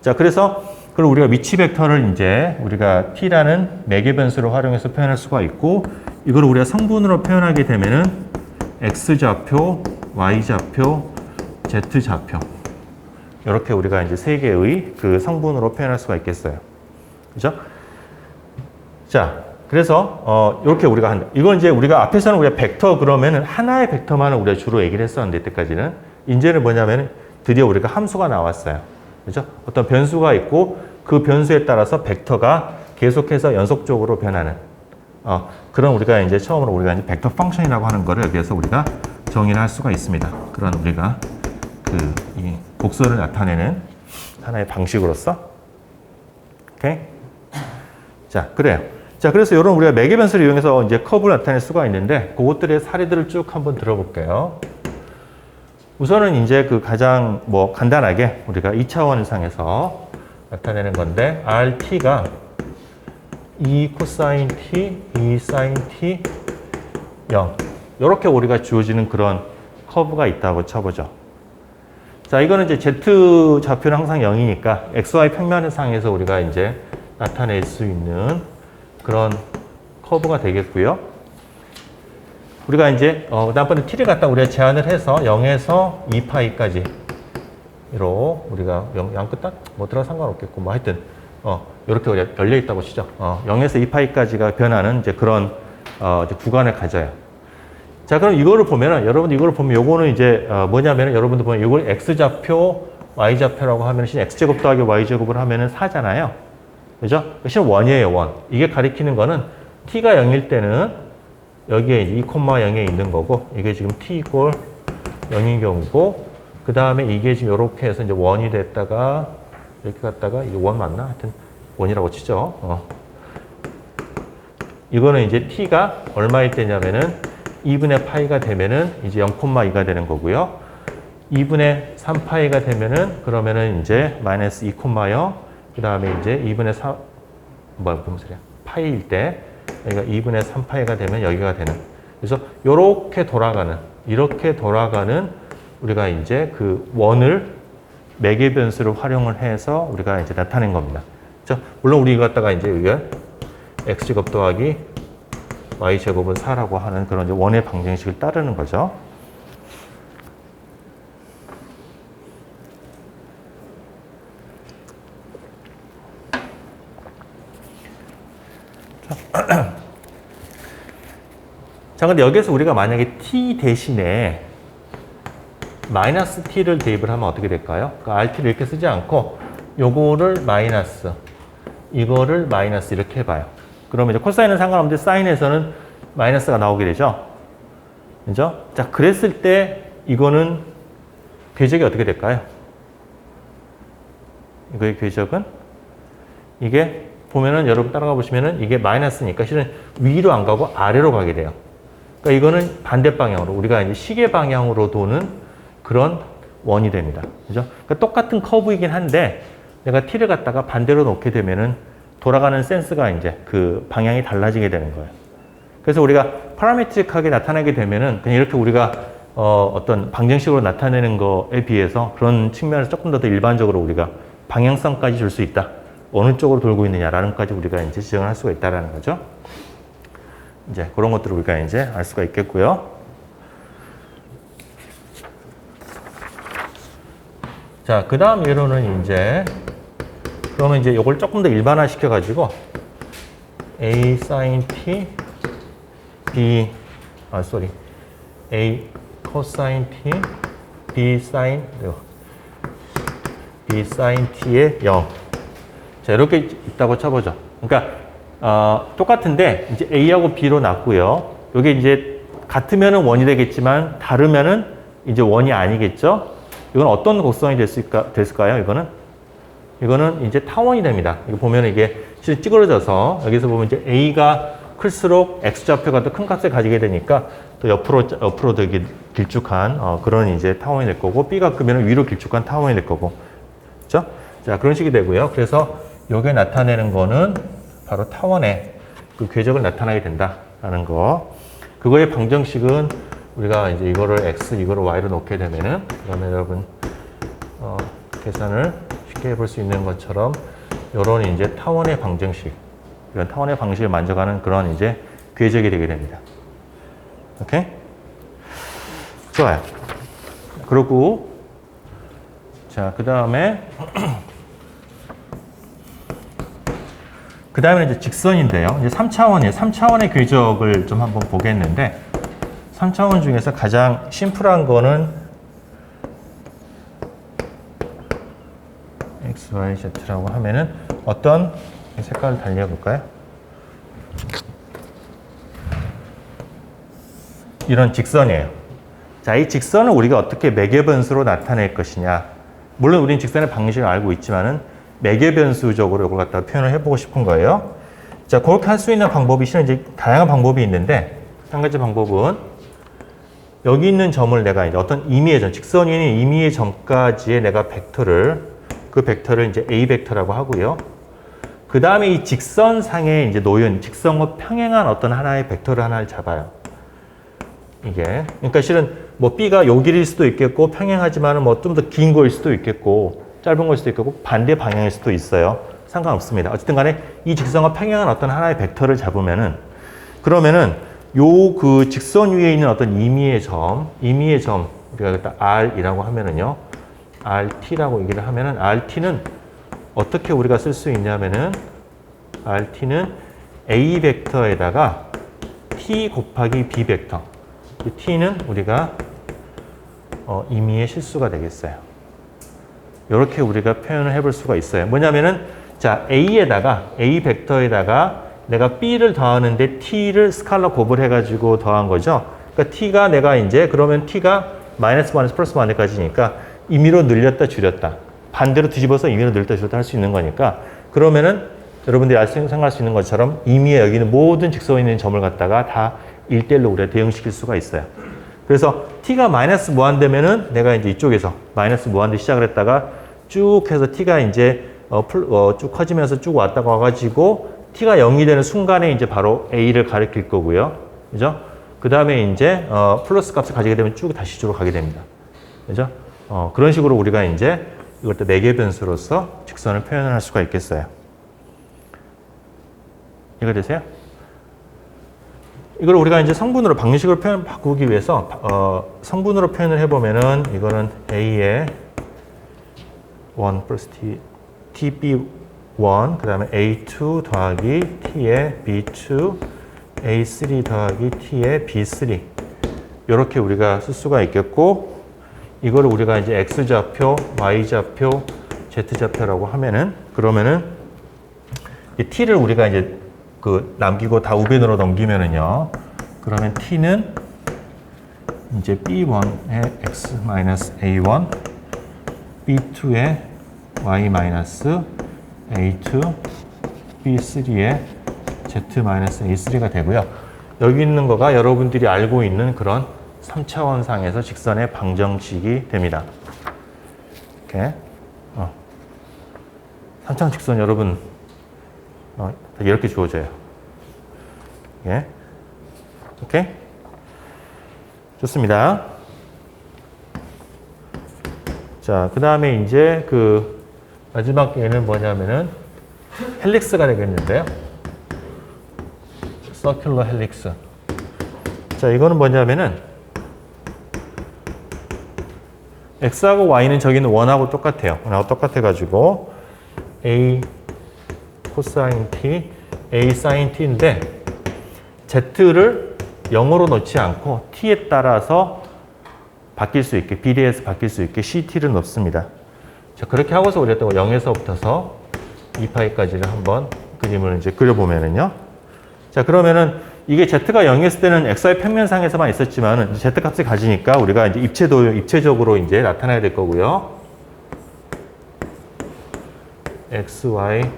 자, 그래서 그럼 우리가 위치 벡터를 이제 우리가 t라는 4개 변수를 활용해서 표현할 수가 있고 이걸 우리가 성분으로 표현하게 되면은 x좌표, y좌표, z좌표 이렇게 우리가 이제 3개의 그 성분으로 표현할 수가 있겠어요. 그죠? 자, 그래서 이렇게 우리가 한다. 이건 이제 우리가 앞에서는 우리가 벡터 그러면은 하나의 벡터만을 우리가 주로 얘기를 했었는데 이때까지는 이제는 뭐냐면은 드디어 우리가 함수가 나왔어요. 그죠? 어떤 변수가 있고 그 변수에 따라서 벡터가 계속해서 연속적으로 변하는 그런 우리가 이제 처음으로 우리가 이제 벡터 펑션이라고 하는 거를 여기에서 우리가 정의를 할 수가 있습니다. 그런 우리가 이 곡선을 나타내는 하나의 방식으로서. 오케이? 자, 그래요. 자, 그래서 이런 우리가 매개 변수를 이용해서 이제 커브를 나타낼 수가 있는데 그것들의 사례들을 쭉 한번 들어볼게요. 우선은 이제 그 가장 뭐 간단하게 우리가 2차원 상에서 나타내는 건데 RT가 E 코사인 T, E 사인 T 0 이렇게 우리가 주어지는 그런 커브가 있다고 쳐보죠. 자, 이거는 이제 Z 좌표는 항상 0이니까 XY 평면상에서 우리가 이제 나타낼 수 있는 그런 커브가 되겠고요. 우리가 이제 다음번에 t를 갖다 우리가 제한을 해서 0에서 2파이까지로 우리가 양끝 뭐 들어 상관없겠고 뭐 하여튼 이렇게 우리가 열려 있다고 치죠. 0에서 2파이까지가 변하는 이제 그런 이제 구간을 가져요. 자, 그럼 이거를 보면은 여러분 이거를 보면 요거는 이제 뭐냐면은 여러분들 보면 이걸 x좌표, y좌표라고 하면은 x제곱 더하기 y제곱을 하면은 4잖아요. 그죠? 실은 원이에요, 원. 이게 가리키는 거는 t가 0일 때는 여기에 2,0에 있는 거고, 이게 지금 t 이퀄 0인 경우고, 그 다음에 이게 지금 이렇게 해서 이제 1이 됐다가, 이렇게 갔다가, 이게 1 맞나? 하여튼 1이라고 치죠. 이거는 이제 t가 얼마일 때냐면은 2분의 파이가 되면은 이제 0,2가 되는 거고요. 2분의 3파이가 되면은 그러면은 이제 마이너스 2,0, 그 다음에 이제 2분의 4, 무슨 소리야? 파이일 때, 여기가 2분의 3파이가 되면 여기가 되는. 그래서 이렇게 돌아가는 우리가 이제 그 원을 매개 변수를 활용을 해서 우리가 이제 나타낸 겁니다. 그렇죠? 물론 우리 이거 갖다가 이제 여기가 x제곱 더하기 y제곱은 4라고 하는 그런 이제 원의 방정식을 따르는 거죠. 자, 근데 여기서 우리가 만약에 t 대신에 마이너스 t를 대입을 하면 어떻게 될까요? 그러니까 rt를 이렇게 쓰지 않고 요거를 마이너스, 이거를 마이너스 이렇게 해봐요. 그러면 이제 코사인은 상관없는데 사인에서는 마이너스가 나오게 되죠. 그죠? 자, 그랬을 때 이거는 궤적이 어떻게 될까요? 이거의 궤적은 이게 보면은 여러분 따라가 보시면은 이게 마이너스니까 실은 위로 안 가고 아래로 가게 돼요. 그러니까 이거는 반대 방향으로 우리가 이제 시계 방향으로 도는 그런 원이 됩니다. 그죠? 그러니까 똑같은 커브이긴 한데 내가 t를 갖다가 반대로 놓게 되면은 돌아가는 센스가 이제 그 방향이 달라지게 되는 거예요. 그래서 우리가 파라메트릭하게 나타나게 되면은 그냥 이렇게 우리가 어떤 방정식으로 나타내는 거에 비해서 그런 측면에서 조금 더 일반적으로 우리가 방향성까지 줄 수 있다. 어느 쪽으로 돌고 있느냐라는 것까지 우리가 이제 지정을 할 수가 있다라는 거죠. 이제 그런 것들을 우리가 이제 알 수가 있겠고요. 자, 그 다음 예로는 이제 그러면 이제 이걸 조금 더 일반화 시켜가지고 a sin t, a cosine t, b sin t의 0. 자, 이렇게 있다고 쳐보죠. 그러니까 똑같은데 이제 a하고 b로 났고요. 이게 이제 같으면은 원이 되겠지만 다르면은 이제 원이 아니겠죠. 이건 어떤 곡선이 됐을까요? 이거는 이제 타원이 됩니다. 이거 보면 이게 실제 찌그러져서 여기서 보면 이제 a가 클수록 x좌표가 더 큰 값을 가지게 되니까 또 옆으로 되게 길쭉한 그런 이제 타원이 될 거고, b가 크면 위로 길쭉한 타원이 될 거고, 그렇죠? 자, 그런 식이 되고요. 그래서 여기에 나타내는 거는 바로 타원의 그 궤적을 나타나게 된다라는 거. 그거의 방정식은 우리가 이제 이거를 x, 이거를 y로 놓게 되면은, 그러면 여러분 계산을 쉽게 해볼 수 있는 것처럼 이런 이제 타원의 방정식, 이런 타원의 방식을 만져가는 그런 이제 궤적이 되게 됩니다. 오케이? 좋아요. 그리고 자, 그 다음에는 이제 직선인데요. 이제 3차원이에요. 3차원의 궤적을 좀 한번 보겠는데, 3차원 중에서 가장 심플한 거는 x, y, z라고 하면은 어떤 색깔을 달려볼까요? 이런 직선이에요. 자, 이 직선을 우리가 어떻게 매개변수로 나타낼 것이냐. 물론 우리는 직선의 방식을 알고 있지만은 매개변수적으로 이걸 갖다 표현을 해보고 싶은 거예요. 자, 그렇게 할 수 있는 방법이 실은 이제 다양한 방법이 있는데, 한 가지 방법은 여기 있는 점을 내가 이제 어떤 임의의 점, 직선 위에 있는 임의의 점까지의 내가 그 벡터를 이제 A 벡터라고 하고요. 그 다음에 이 직선상에 이제 놓인 직선과 평행한 어떤 하나의 벡터를 하나를 잡아요. 이게. 그러니까 실은 뭐 B가 요 길일 수도 있겠고, 평행하지만은 뭐 좀 더 긴 거일 수도 있겠고, 짧은 거일 수도 있겠고, 반대 방향일 수도 있어요. 상관없습니다. 어쨌든 간에 이 직선과 평행한 어떤 하나의 벡터를 잡으면은, 그러면은 요 그 직선 위에 있는 어떤 임의의 점, 우리가 일단 R이라고 하면은요, RT라고 얘기를 하면은, RT는 어떻게 우리가 쓸 수 있냐면은, RT는 A 벡터에다가 T 곱하기 B 벡터. 이 T는 우리가 임의의 실수가 되겠어요. 이렇게 우리가 표현을 해볼 수가 있어요. 뭐냐면은, 자, A 벡터에다가 내가 B를 더하는데 T를 스칼라 곱을 해가지고 더한 거죠. 그러니까 T가 내가 이제 그러면 T가 마이너스 플러스 마이너스까지니까 임의로 늘렸다 줄였다. 반대로 뒤집어서 임의로 늘렸다 줄였다 할 수 있는 거니까 그러면은 여러분들이 생각할 수 있는 것처럼 임의에 여기 있는 모든 직선에 있는 점을 갖다가 다 1대1로 우리가 대응시킬 수가 있어요. 그래서 T가 마이너스 무한대면은 내가 이제 이쪽에서 마이너스 무한대 시작을 했다가 쭉 해서 T가 이제 쭉 커지면서 쭉 왔다가 와가지고 T가 0이 되는 순간에 이제 바로 A를 가리킬 거고요. 그죠? 그 다음에 이제 플러스 값을 가지게 되면 쭉 다시 쪽으로 가게 됩니다. 그죠? 그런 식으로 우리가 이제 이걸 또 매개 변수로서 직선을 표현할 수가 있겠어요. 이해되세요? 이걸 우리가 이제 성분으로 방식으로 바꾸기 위해서 성분으로 표현을 해보면은 이거는 A의 1 플러스 TB1 그 다음에 A2 더하기 T의 B2 A3 더하기 T의 B3 이렇게 우리가 쓸 수가 있겠고 이거를 우리가 이제 X좌표, Y좌표, Z좌표라고 하면은 그러면은 이 T를 우리가 이제 남기고 다 우변으로 넘기면은요. 그러면 T는 이제 B1의 X-A1, B2의 Y-A2, B3의 Z-A3가 되고요. 여기 있는 거가 여러분들이 알고 있는 그런 3차원상에서 직선의 방정식이 됩니다. 이렇게 3차원 직선 여러분 이렇게 주어져요. 예. 오케이? 좋습니다. 자, 그 다음에 이제 마지막 얘는 뭐냐면은 헬릭스가 되겠는데요. 서큘러 헬릭스. 자, 이거는 뭐냐면은 X하고 Y는 저기는 1하고 똑같아요. 1하고 똑같아가지고 A 코사인 T, A 사인 T인데 Z를 0으로 놓지 않고 T에 따라서 바뀔 수 있게, 비례해서 바뀔 수 있게 CT를 넣습니다. 자, 그렇게 하고서 우리가 또 0에서부터서 2파이까지를 한번 그림을 이제 그려보면은요. 자, 그러면은 이게 Z가 0이었을 때는 XY 평면상에서만 있었지만은 Z 값을 가지니까 우리가 이제 입체적으로 이제 나타나야 될 거고요. XY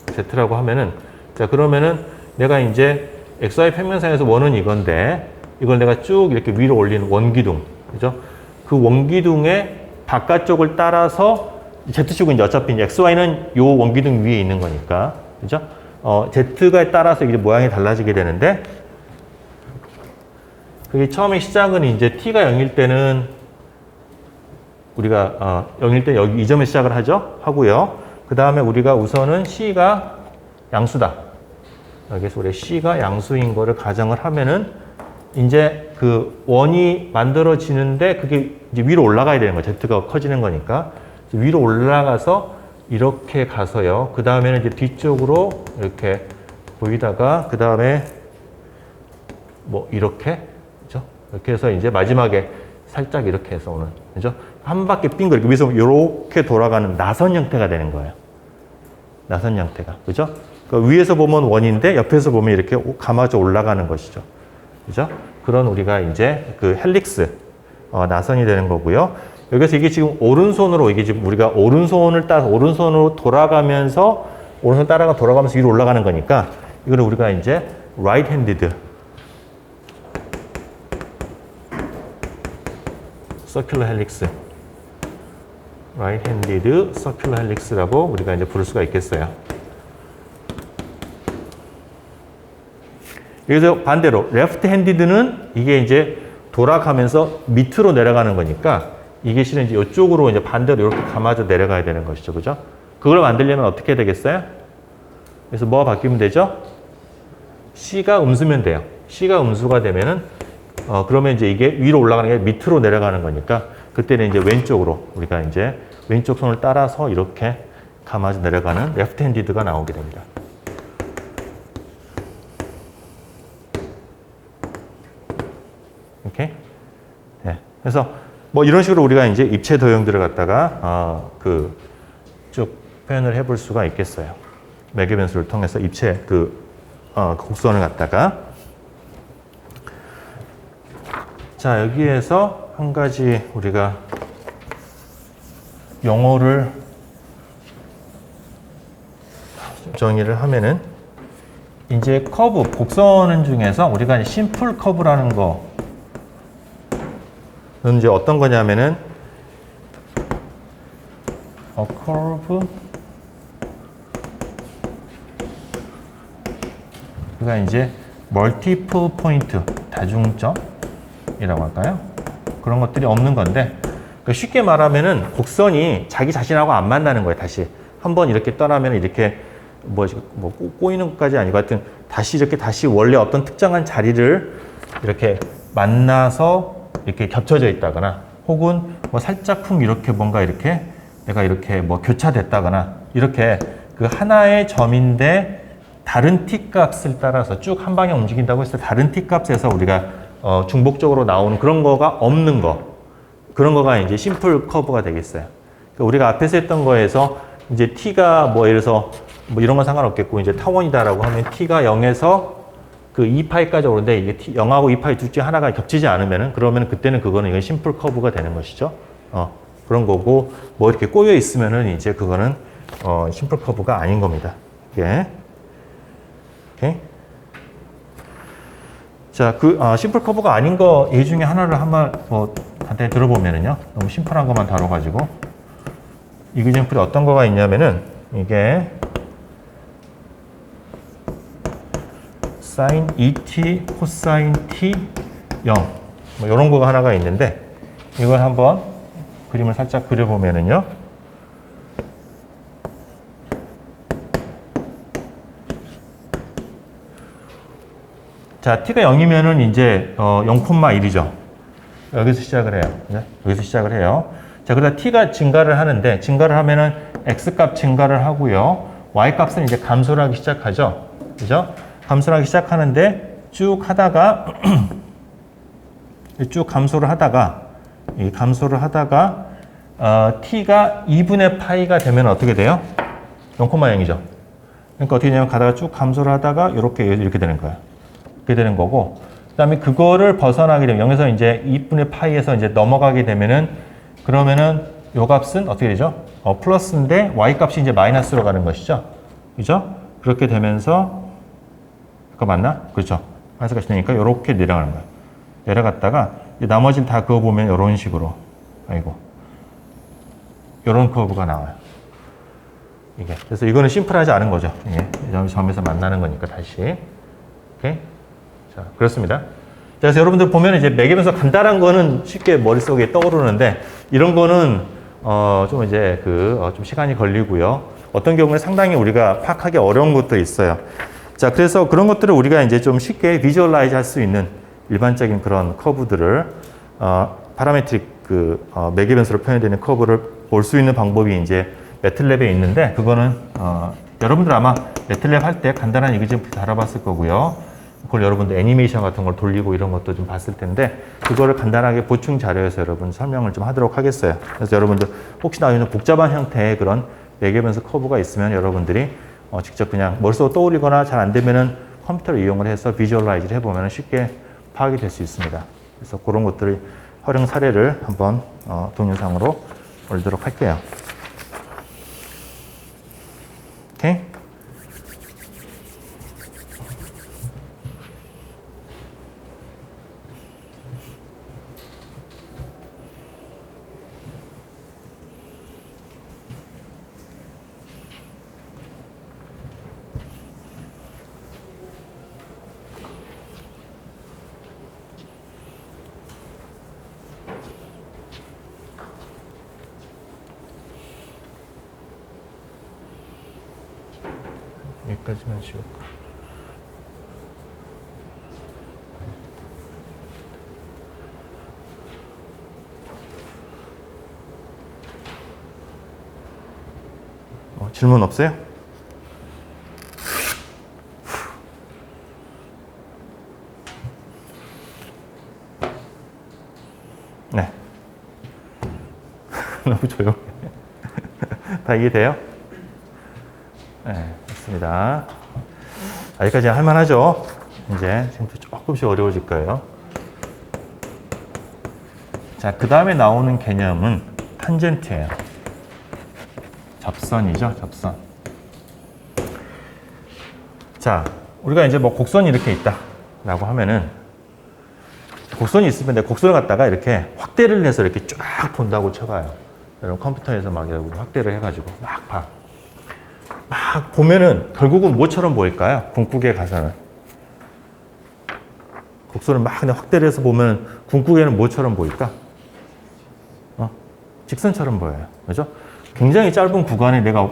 Z라고 하면은 자, 그러면은 내가 이제 XY 평면상에서 원은 이건데 이걸 내가 쭉 이렇게 위로 올리는 원기둥. 그죠? 그 원기둥의 바깥쪽을 따라서 Z축은 이제 어차피 이제 XY는 요 원기둥 위에 있는 거니까. 그죠? Z가 따라서 이제 모양이 달라지게 되는데 그게 처음에 시작은 이제 T가 0일 때는 우리가 0일 때 여기 이 점에 시작을 하고요. 그 다음에 우리가 우선은 C가 양수다. 여기서 우리 C가 양수인 거를 가정을 하면은 이제 그 원이 만들어지는데 그게 이제 위로 올라가야 되는 거예요. Z가 커지는 거니까. 위로 올라가서 이렇게 가서요. 그 다음에는 이제 뒤쪽으로 이렇게 보이다가 그 다음에 뭐 이렇게 그죠? 이렇게 해서 이제 마지막에 살짝 이렇게 해서 오는 그죠? 한 바퀴 빙글 이렇게 위에서 이렇게 돌아가는 나선 형태가 되는 거예요. 나선 형태가 그죠? 그러니까 위에서 보면 원인데 옆에서 보면 이렇게 감아져 올라가는 것이죠. 그죠? 그런 우리가 이제 그 헬릭스 나선이 되는 거고요. 여기서 이게 지금 오른손으로 이게 지금 우리가 오른손을 따라 오른손으로 돌아가면서 오른손 따라가 돌아가면서 위로 올라가는 거니까 이거를 우리가 이제 right-handed circular helix, right-handed circular helix라고 우리가 이제 부를 수가 있겠어요. 여기서 반대로 left-handed는 이게 이제 돌아가면서 밑으로 내려가는 거니까 이게 실은 이제 이쪽으로 이제 반대로 이렇게 감아져 내려가야 되는 것이죠. 그죠? 그걸 만들려면 어떻게 되겠어요? 그래서 뭐가 바뀌면 되죠? C가 음수면 돼요. C가 음수가 되면은, 그러면 이제 이게 위로 올라가는 게 밑으로 내려가는 거니까 그때는 이제 왼쪽으로 우리가 이제 왼쪽 손을 따라서 이렇게 감아져 내려가는 레프트 핸디드가 나오게 됩니다. 오케이? 네. 그래서 뭐 이런 식으로 우리가 이제 입체 도형들을 갖다가 쭉 표현을 해볼 수가 있겠어요. 매개 변수를 통해서 입체 곡선을 갖다가. 자, 여기에서 한 가지 우리가 용어를 정의를 하면은 이제 커브, 곡선 중에서 우리가 심플 커브라는 거는 이제 어떤 거냐면은 a curve 그가 이제 multiple point 다중점이라고 할까요? 그런 것들이 없는 건데 그러니까 쉽게 말하면은 곡선이 자기 자신하고 안 만나는 거예요. 다시 한번 이렇게 떠나면 이렇게 뭐 꼬이는 것까지 아니고 하여튼 다시 이렇게 다시 원래 어떤 특정한 자리를 이렇게 만나서 이렇게 겹쳐져 있다거나 혹은 뭐 살짝쿵 이렇게 뭔가 이렇게 내가 이렇게 뭐 교차됐다거나 이렇게 그 하나의 점인데 다른 t 값을 따라서 쭉 한 방에 움직인다고 했을 때 다른 t 값에서 우리가 중복적으로 나오는 그런 거가 없는 거 그런 거가 이제 심플 커브가 되겠어요. 그러니까 우리가 앞에서 했던 거에서 이제 t가 뭐 예를 들어서 뭐 이런 건 상관없겠고 이제 타원이다라고 하면 t가 0에서 그 2파이까지 오는데 이게 0하고 2파이 둘 중에 하나가 겹치지 않으면은 그러면 그때는 그거는 이건 심플 커브가 되는 것이죠. 그런 거고 뭐 이렇게 꼬여 있으면은 이제 그거는 심플 커브가 아닌 겁니다. 이게. 오케이. 자, 심플 커브가 아닌 거 예 중에 하나를 한번 뭐 간단히 들어보면은요. 너무 심플한 것만 다뤄가지고 이그젠플이 어떤 거가 있냐면은 이게 sin ET, 코사인 T 0 뭐 이런 거가 하나가 있는데 이걸 한번 그림을 살짝 그려보면은요. 자, t가 0이면은 이제 0,1이죠. 여기서 시작을 해요. 네? 여기서 시작을 해요. 자, 그러다 t가 증가를 하는데 증가를 하면은 x 값 증가를 하고요. y 값은 이제 감소를 하기 시작하죠. 그죠? 감소를 하기 시작하는데 쭉 하다가 쭉 감소를 하다가 t가 2분의 파이가 되면 어떻게 돼요? 0,0이죠. 그러니까 어떻게 되냐면 가다가 쭉 감소를 하다가 이렇게 되는 거예요. 이렇게 되는 거고 그다음에 그거를 벗어나게 되면 0에서 이제 2분의 파이에서 이제 넘어가게 되면은 그러면은 요 값은 어떻게 되죠? 플러스인데 y 값이 이제 마이너스로 가는 것이죠. 그죠? 그렇게 되면서 그거 맞나? 그렇죠. 마이너스가 되니까 이렇게 내려가는 거예요. 내려갔다가 나머지는 다 그거 보면 이런 식으로 이런 커브가 나와요. 이게 그래서 이거는 심플하지 않은 거죠. 이게 점에서 만나는 거니까 다시. 오케이. 자, 그렇습니다. 그래서 여러분들 보면 이제 매개변수 간단한 거는 쉽게 머릿속에 떠오르는데 이런 거는 좀 이제 좀 시간이 걸리고요. 어떤 경우는 상당히 우리가 파악하기 어려운 것도 있어요. 자, 그래서 그런 것들을 우리가 이제 좀 쉽게 비주얼라이즈 할 수 있는 일반적인 그런 커브들을 파라메트릭 매개변수로 표현되는 커브를 볼 수 있는 방법이 이제 매틀랩에 있는데 그거는 여러분들 아마 매틀랩 할 때 간단한 이그젠플 다뤄봤을 거고요. 그걸 여러분들 애니메이션 같은 걸 돌리고 이런 것도 좀 봤을 텐데 그거를 간단하게 보충 자료에서 여러분 설명을 좀 하도록 하겠어요. 그래서 여러분들 혹시나 이런 복잡한 형태의 그런 매개변수 커브가 있으면 여러분들이 직접 그냥 머릿속으로 떠올리거나 잘 안 되면은 컴퓨터를 이용을 해서 비주얼라이즈를 해보면 쉽게 파악이 될 수 있습니다. 그래서 그런 것들을 활용 사례를 한번 동영상으로 올리도록 할게요. 오케이? 여기까지만 지울까? 질문 없어요? 네. 너무 조용해. 다 이해돼요? 네, 좋습니다. 여기까지 할만하죠? 이제 지금부터 조금씩 어려워질 거예요. 자, 그 다음에 나오는 개념은 탄젠트예요. 접선이죠, 접선. 자, 우리가 이제 뭐 곡선이 이렇게 있다라고 하면은 곡선이 있으면 내 곡선을 갖다가 이렇게 확대를 해서 이렇게 쫙 본다고 쳐봐요. 여러분 컴퓨터에서 막 확대를 해가지고 막 봐. 막 보면은 결국은 뭐처럼 보일까요? 궁극에 가서는 곡선을 막 그냥 확대를 해서 보면 궁극에는 뭐처럼 보일까? 직선처럼 보여요. 그죠? 굉장히 짧은 구간에 내가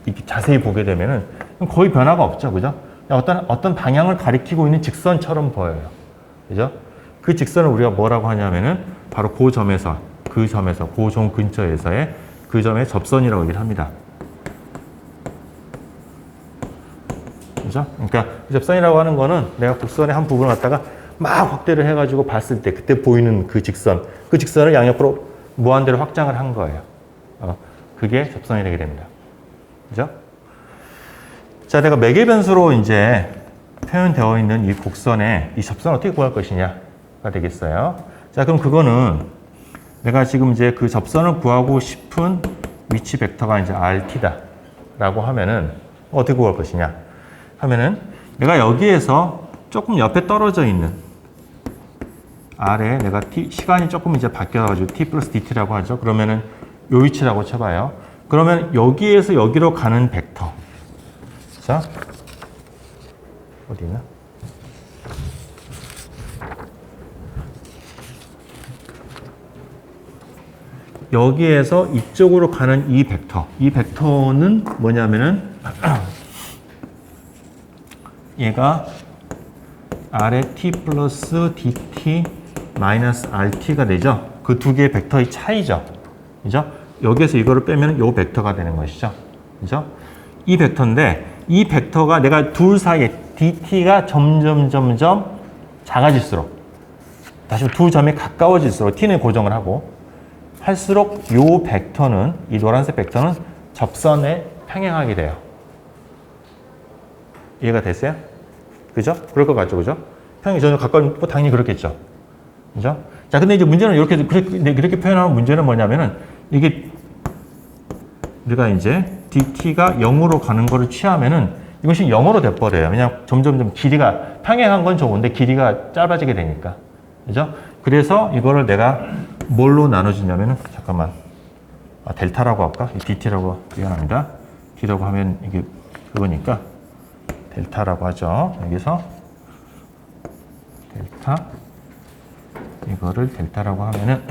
이렇게 자세히 보게 되면은 거의 변화가 없죠. 그죠? 어떤 방향을 가리키고 있는 직선처럼 보여요. 그죠? 그 직선을 우리가 뭐라고 하냐면은 바로 그 점에서, 그 점 근처에서의 그 점의 접선이라고 얘기를 합니다. 그죠? 그러니까 그 접선이라고 하는 거는 내가 곡선의 한 부분을 갖다가 막 확대를 해가지고 봤을 때 그때 보이는 그 직선을 양옆으로 무한대로 확장을 한 거예요. 그게 접선이 되게 됩니다. 그죠? 자, 내가 매개 변수로 이제 표현되어 있는 이 곡선에 이 접선을 어떻게 구할 것이냐가 되겠어요. 자, 그럼 그거는 내가 지금 이제 그 접선을 구하고 싶은 위치 벡터가 이제 RT다 라고 하면은 어떻게 구할 것이냐 하면은 내가 여기에서 조금 옆에 떨어져 있는 R에 내가 시간이 조금 이제 바뀌어가지고 t 플러스 dt라고 하죠. 그러면은 요 위치라고 쳐봐요. 그러면 여기에서 여기로 가는 벡터. 자, 어디 있나? 여기에서 이쪽으로 가는 이 벡터. 이 벡터는 뭐냐면은 얘가 R의 t 플러스 dt 마이너스 RT가 되죠. 그 두 개의 벡터의 차이죠. 그죠? 여기에서 이거를 빼면 요 벡터가 되는 것이죠. 그죠? 이 벡터인데 이 벡터가 내가 둘 사이에 dt가 점점 작아질수록 다시 두 점이 가까워질수록 t는 고정을 하고 할수록 요 벡터는 이 노란색 벡터는 접선에 평행하게 돼요. 이해가 됐어요? 그죠? 그럴 것 같죠, 그죠? 평행이 전혀 가까운, 당연히 그렇겠죠. 그죠? 자, 근데 이제 문제는 이렇게 표현하는 문제는 뭐냐면은, 이게, 우리가 이제 dt가 0으로 가는 거를 취하면은, 이것이 0으로 돼버려요. 그냥 점점 길이가, 평행한 건 좋은데 길이가 짧아지게 되니까. 그죠? 그래서 이거를 내가 뭘로 나눠주냐면은, 잠깐만. 델타라고 할까? dt라고 미안합니다. d라고 하면 이게 그거니까. 델타라고 하죠. 여기서 델타 이거를 델타라고 하면은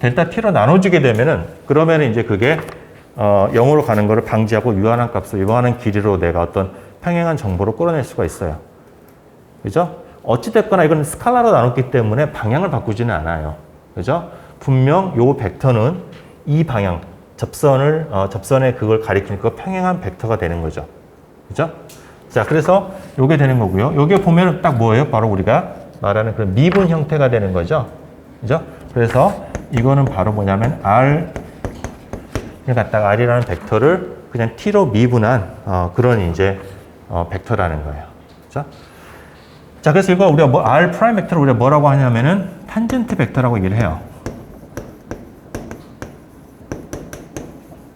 델타 t로 나눠주게 되면은 그러면은 이제 그게 0으로 가는 거를 방지하고 유한한 값을 유한한 길이로 내가 어떤 평행한 정보를 끌어낼 수가 있어요. 그죠? 어찌됐거나 이건 스칼라로 나눴기 때문에 방향을 바꾸지는 않아요. 그죠? 분명 요 벡터는 이 방향 접선의 그걸 가리키니까 평행한 벡터가 되는 거죠. 그죠? 자, 그래서 요게 되는 거고요. 요게 보면 딱 뭐예요? 바로 우리가 말하는 그런 미분 형태가 되는 거죠. 그죠? 그래서 이거는 바로 뭐냐면 R을 갖다가 R이라는 벡터를 그냥 T로 미분한 그런 이제 벡터라는 거예요. 그죠? 자, 그래서 이거 우리가 R 프라임 벡터를 우리가 뭐라고 하냐면은 탄젠트 벡터라고 얘기를 해요.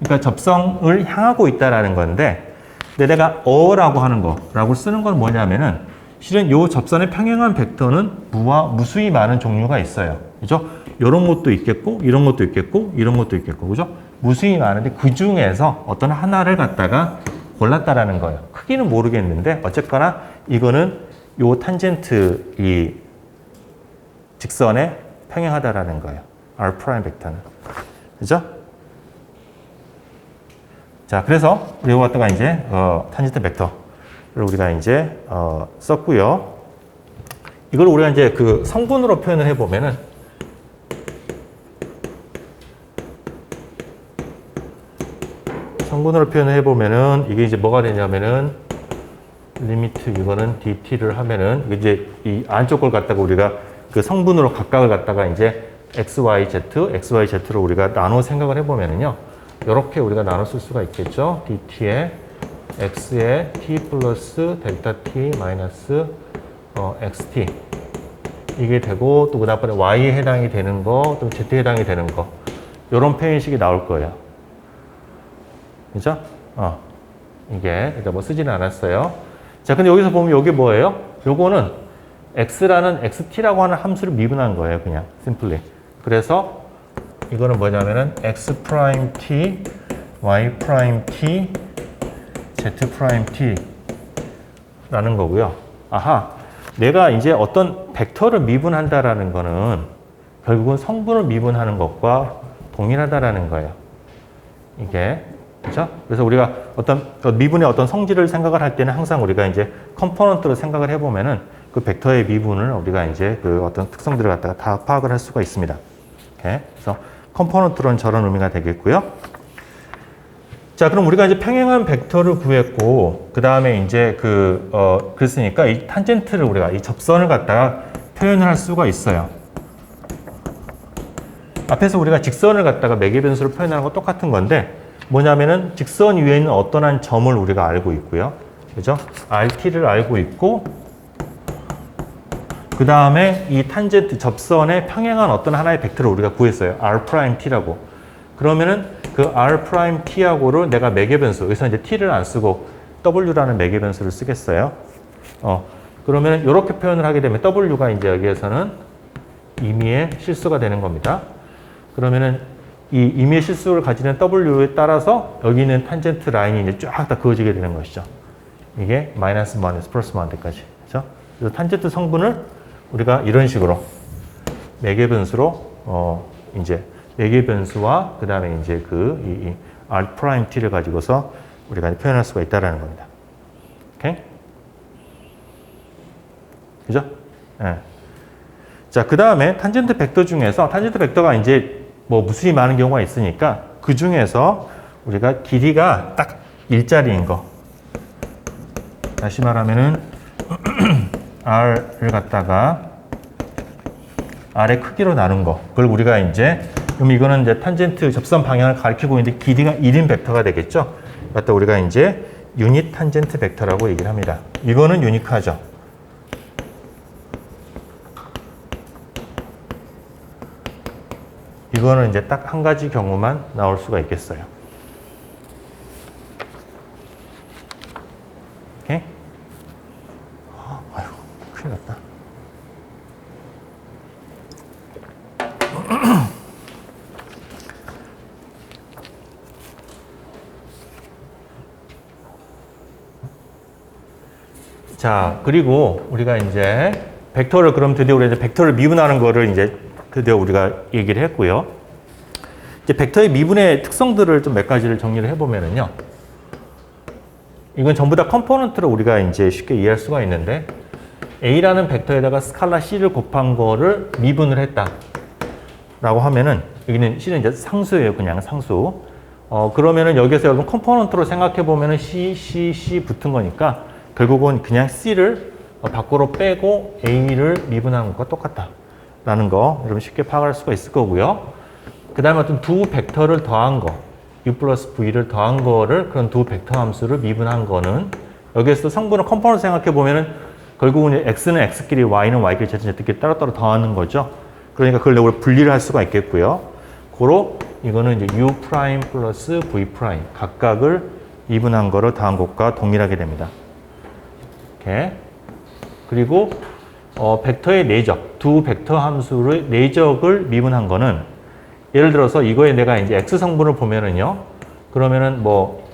그러니까 접선을 향하고 있다라는 건데 근데 내가 어라고 하는 거라고 쓰는 건 뭐냐면은 실은 요 접선의 평행한 벡터는 무수히 많은 종류가 있어요. 그죠? 이런 것도 있겠고, 이런 것도 있겠고, 이런 것도 있겠고, 그죠? 무수히 많은데 그 중에서 어떤 하나를 갖다가 골랐다라는 거예요. 크기는 모르겠는데 어쨌거나 이거는 요 탄젠트 이 직선에 평행하다라는 거예요. R 프라임 벡터는. 그죠? 자, 그래서 이거 갖다가 이제 탄젠트 벡터를 우리가 이제 썼고요. 이걸 우리가 이제 그 성분으로 표현을 해보면은 이게 이제 뭐가 되냐면은 리미트 이거는 dt를 하면은 이제 이 안쪽 걸 갖다가 우리가 그 성분으로 각각을 갖다가 이제 xyz로 우리가 나눠 생각을 해보면은요. 이렇게 우리가 나눠 쓸 수가 있겠죠. dt에 x에 t 플러스 델타 t 마이너스 xt 이게 되고 또 그다음에 y에 해당이 되는 거, 또 z에 해당이 되는 거 이런 표현식이 나올 거예요. 그죠? 이게 일단 뭐 쓰지는 않았어요. 자, 근데 여기서 보면 이게 뭐예요? 요거는 x라는 xt라고 하는 함수를 미분한 거예요, 그냥 simply. 그래서 이거는 뭐냐면은 x 프라임 t, y 프라임 t, z 프라임 t 라는 거고요. 아하, 내가 이제 어떤 벡터를 미분한다라는 거는 결국은 성분을 미분하는 것과 동일하다라는 거예요. 이게 그렇죠? 그래서 우리가 어떤 미분의 어떤 성질을 생각을 할 때는 항상 우리가 이제 컴포넌트로 생각을 해보면은 그 벡터의 미분을 우리가 이제 그 어떤 특성들을 갖다가 다 파악을 할 수가 있습니다. 오케이? 그래서 컴포넌트로는 저런 의미가 되겠고요. 자, 그럼 우리가 이제 평행한 벡터를 구했고, 그 다음에 이제 그랬으니까 이 탄젠트를 우리가 이 접선을 갖다가 표현을 할 수가 있어요. 앞에서 우리가 직선을 갖다가 매개변수로 표현하는 거 똑같은 건데, 뭐냐면은 직선 위에 있는 어떤 한 점을 우리가 알고 있고요. 그죠? RT를 알고 있고, 그 다음에 이 탄젠트 접선에 평행한 어떤 하나의 벡터를 우리가 구했어요. R'T라고. 그러면은 그 R'T하고를 내가 매개변수, 여기서 이제 T를 안 쓰고 W라는 매개변수를 쓰겠어요. 그러면은 이렇게 표현을 하게 되면 W가 이제 여기에서는 임의의 실수가 되는 겁니다. 그러면은 이 임의의 실수를 가지는 W에 따라서 여기 있는 탄젠트 라인이 이제 쫙 다 그어지게 되는 것이죠. 이게 마이너스 플러스 마운드까지. 그렇죠? 그래서 탄젠트 성분을 우리가 이런 식으로 매개변수로 이제 매개변수와 그 다음에 이제 이 R'T를 가지고서 우리가 표현할 수가 있다라는 겁니다. 오케이? 그죠? 예. 자, 그 다음에 탄젠트 벡터 중에서 탄젠트 벡터가 이제 뭐 무수히 많은 경우가 있으니까 그 중에서 우리가 길이가 딱 일자리인 거. 다시 말하면은 R을 갖다가 R의 크기로 나눈 거. 그걸 우리가 이제 그럼 이거는 이제 탄젠트 접선 방향을 가리키고 있는데 길이가 1인 벡터가 되겠죠. 갖다 우리가 이제 유닛 탄젠트 벡터라고 얘기를 합니다. 이거는 유니크하죠. 이거는 이제 딱 한 가지 경우만 나올 수가 있겠어요. 오케이? 아이고, 큰일 났다. 자, 그리고 우리가 이제 벡터를 그럼 드디어 우리가 이제 벡터를 미분하는 거를 이제 드디어 우리가 얘기를 했고요. 이제 벡터의 미분의 특성들을 좀 몇 가지를 정리를 해보면은요. 이건 전부 다 컴포넌트로 우리가 이제 쉽게 이해할 수가 있는데 A라는 벡터에다가 스칼라 C를 곱한 거를 미분을 했다. 라고 하면은 여기는 C는 이제 상수예요. 그냥 상수. 그러면은 여기서 여러분 컴포넌트로 생각해 보면은 C 붙은 거니까 결국은 그냥 C를 밖으로 빼고 A를 미분한 것과 똑같다. 라는 거 여러분 쉽게 파악할 수가 있을 거고요. 그 다음에 어떤 두 벡터를 더한 거, U 플러스 V를 더한 거를 그런 두 벡터 함수를 미분한 거는 여기에서 성분을 컴포넌트 생각해 보면은 결국은 X는 X끼리, Y는 Y끼리, Z는 Z끼리 따로따로 더하는 거죠. 그러니까 그걸 우리가 분리를 할 수가 있겠고요. 고로 이거는 이제 U 프라임 플러스 V 프라임 각각을 미분한 거를 더한 것과 동일하게 됩니다. 이렇게. 그리고 벡터의 내적, 두 벡터 함수의 내적을 미분한 거는 예를 들어서 이거에 내가 이제 X 성분을 보면은요. 그러면은 뭐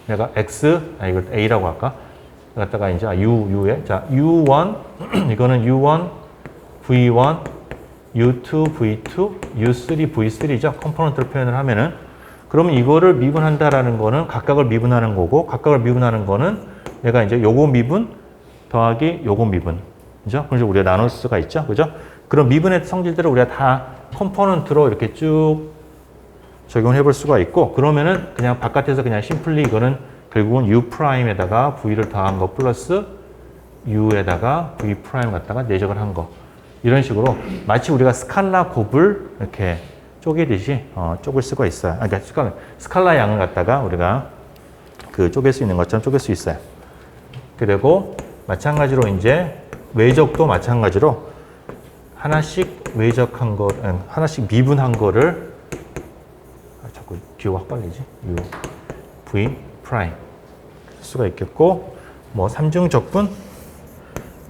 내가 이걸 A라고 할까? 갖다가 이제 U에 자, U1 이거는 U1, V1, U2, V2, U3, V3죠. 컴포넌트로 표현을 하면은 그러면 이거를 미분한다라는 거는 각각을 미분하는 거고 각각을 미분하는 거는 내가 이제 요거 미분 더하기 요거 미분. 그죠? 그래서 우리가 나눌 수가 있죠. 그죠? 그런 미분의 성질들을 우리가 다 컴포넌트로 이렇게 쭉 적용해 볼 수가 있고 그러면은 그냥 바깥에서 그냥 심플리 이거는 결국은 U 프라임에다가 V를 더한 거 플러스 U에다가 V 프라임 갖다가 내적을 한 거. 이런 식으로 마치 우리가 스칼라 곱을 이렇게 쪼개듯이 쪼글 수가 있어요. 그러니까 스칼라 양을 갖다가 우리가 그 쪼갤 수 있는 것처럼 쪼갤 수 있어요. 그리고 마찬가지로 이제 외적도 마찬가지로 하나씩 외적한 거, 하나씩 미분한 거를 자꾸 기호가 확 빨리지. U V 프라임 수가 있겠고, 뭐 삼중 적분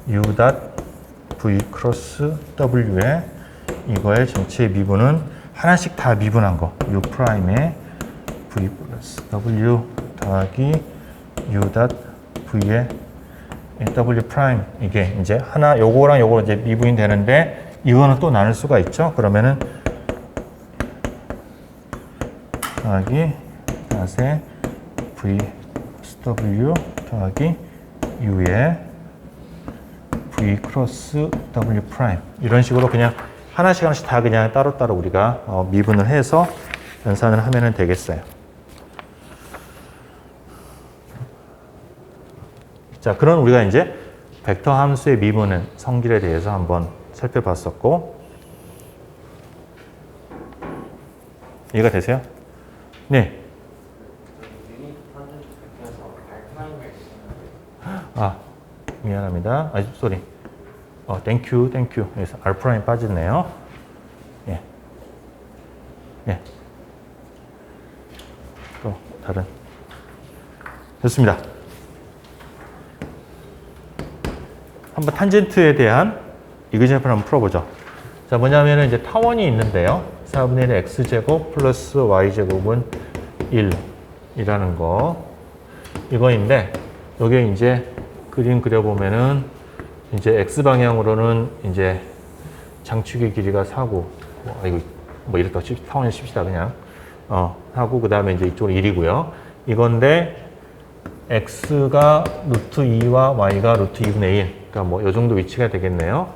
U 닷 V 크로스 W에 이거의 전체 미분은 하나씩 다 미분한 거 U 프라임에 V 플러스 W 더하기 U 닷 V에 W 프라임, 이게 이제 하나 요거랑 요거 이제 미분이 되는데 이거는 또 나눌 수가 있죠. 그러면은 더하기 닷에 V W 더하기 U에 V 크로스 W 프라임, 이런 식으로 그냥 하나씩 다 그냥 따로따로 우리가 미분을 해서 연산을 하면 되겠어요. 자, 그런 우리가 이제 벡터 함수의 미분의 성질에 대해서 한번 살펴봤었고, 이해가 되세요? 네. 아, 미안합니다. 아, 쏘리. 땡큐. 여기서 R 프라임 빠졌네요. 예. 예. 또 다른. 좋습니다. 한번 탄젠트에 대한 이그제플 한번 풀어보죠. 자, 뭐냐면은 이제 타원이 있는데요. 4분의 1 x제곱 플러스 y제곱은 1이라는 거. 이거인데, 여기에 이제 그림 그려보면은 이제 x방향으로는 이제 장축의 길이가 4고, 이거 뭐 이랬다 타원을 칩시다, 그냥. 하고, 그 다음에 이제 이쪽은 1이고요. 이건데, x가 루트 2와 y가 루트 2분의 1. 그러니까 뭐 이 정도 위치가 되겠네요.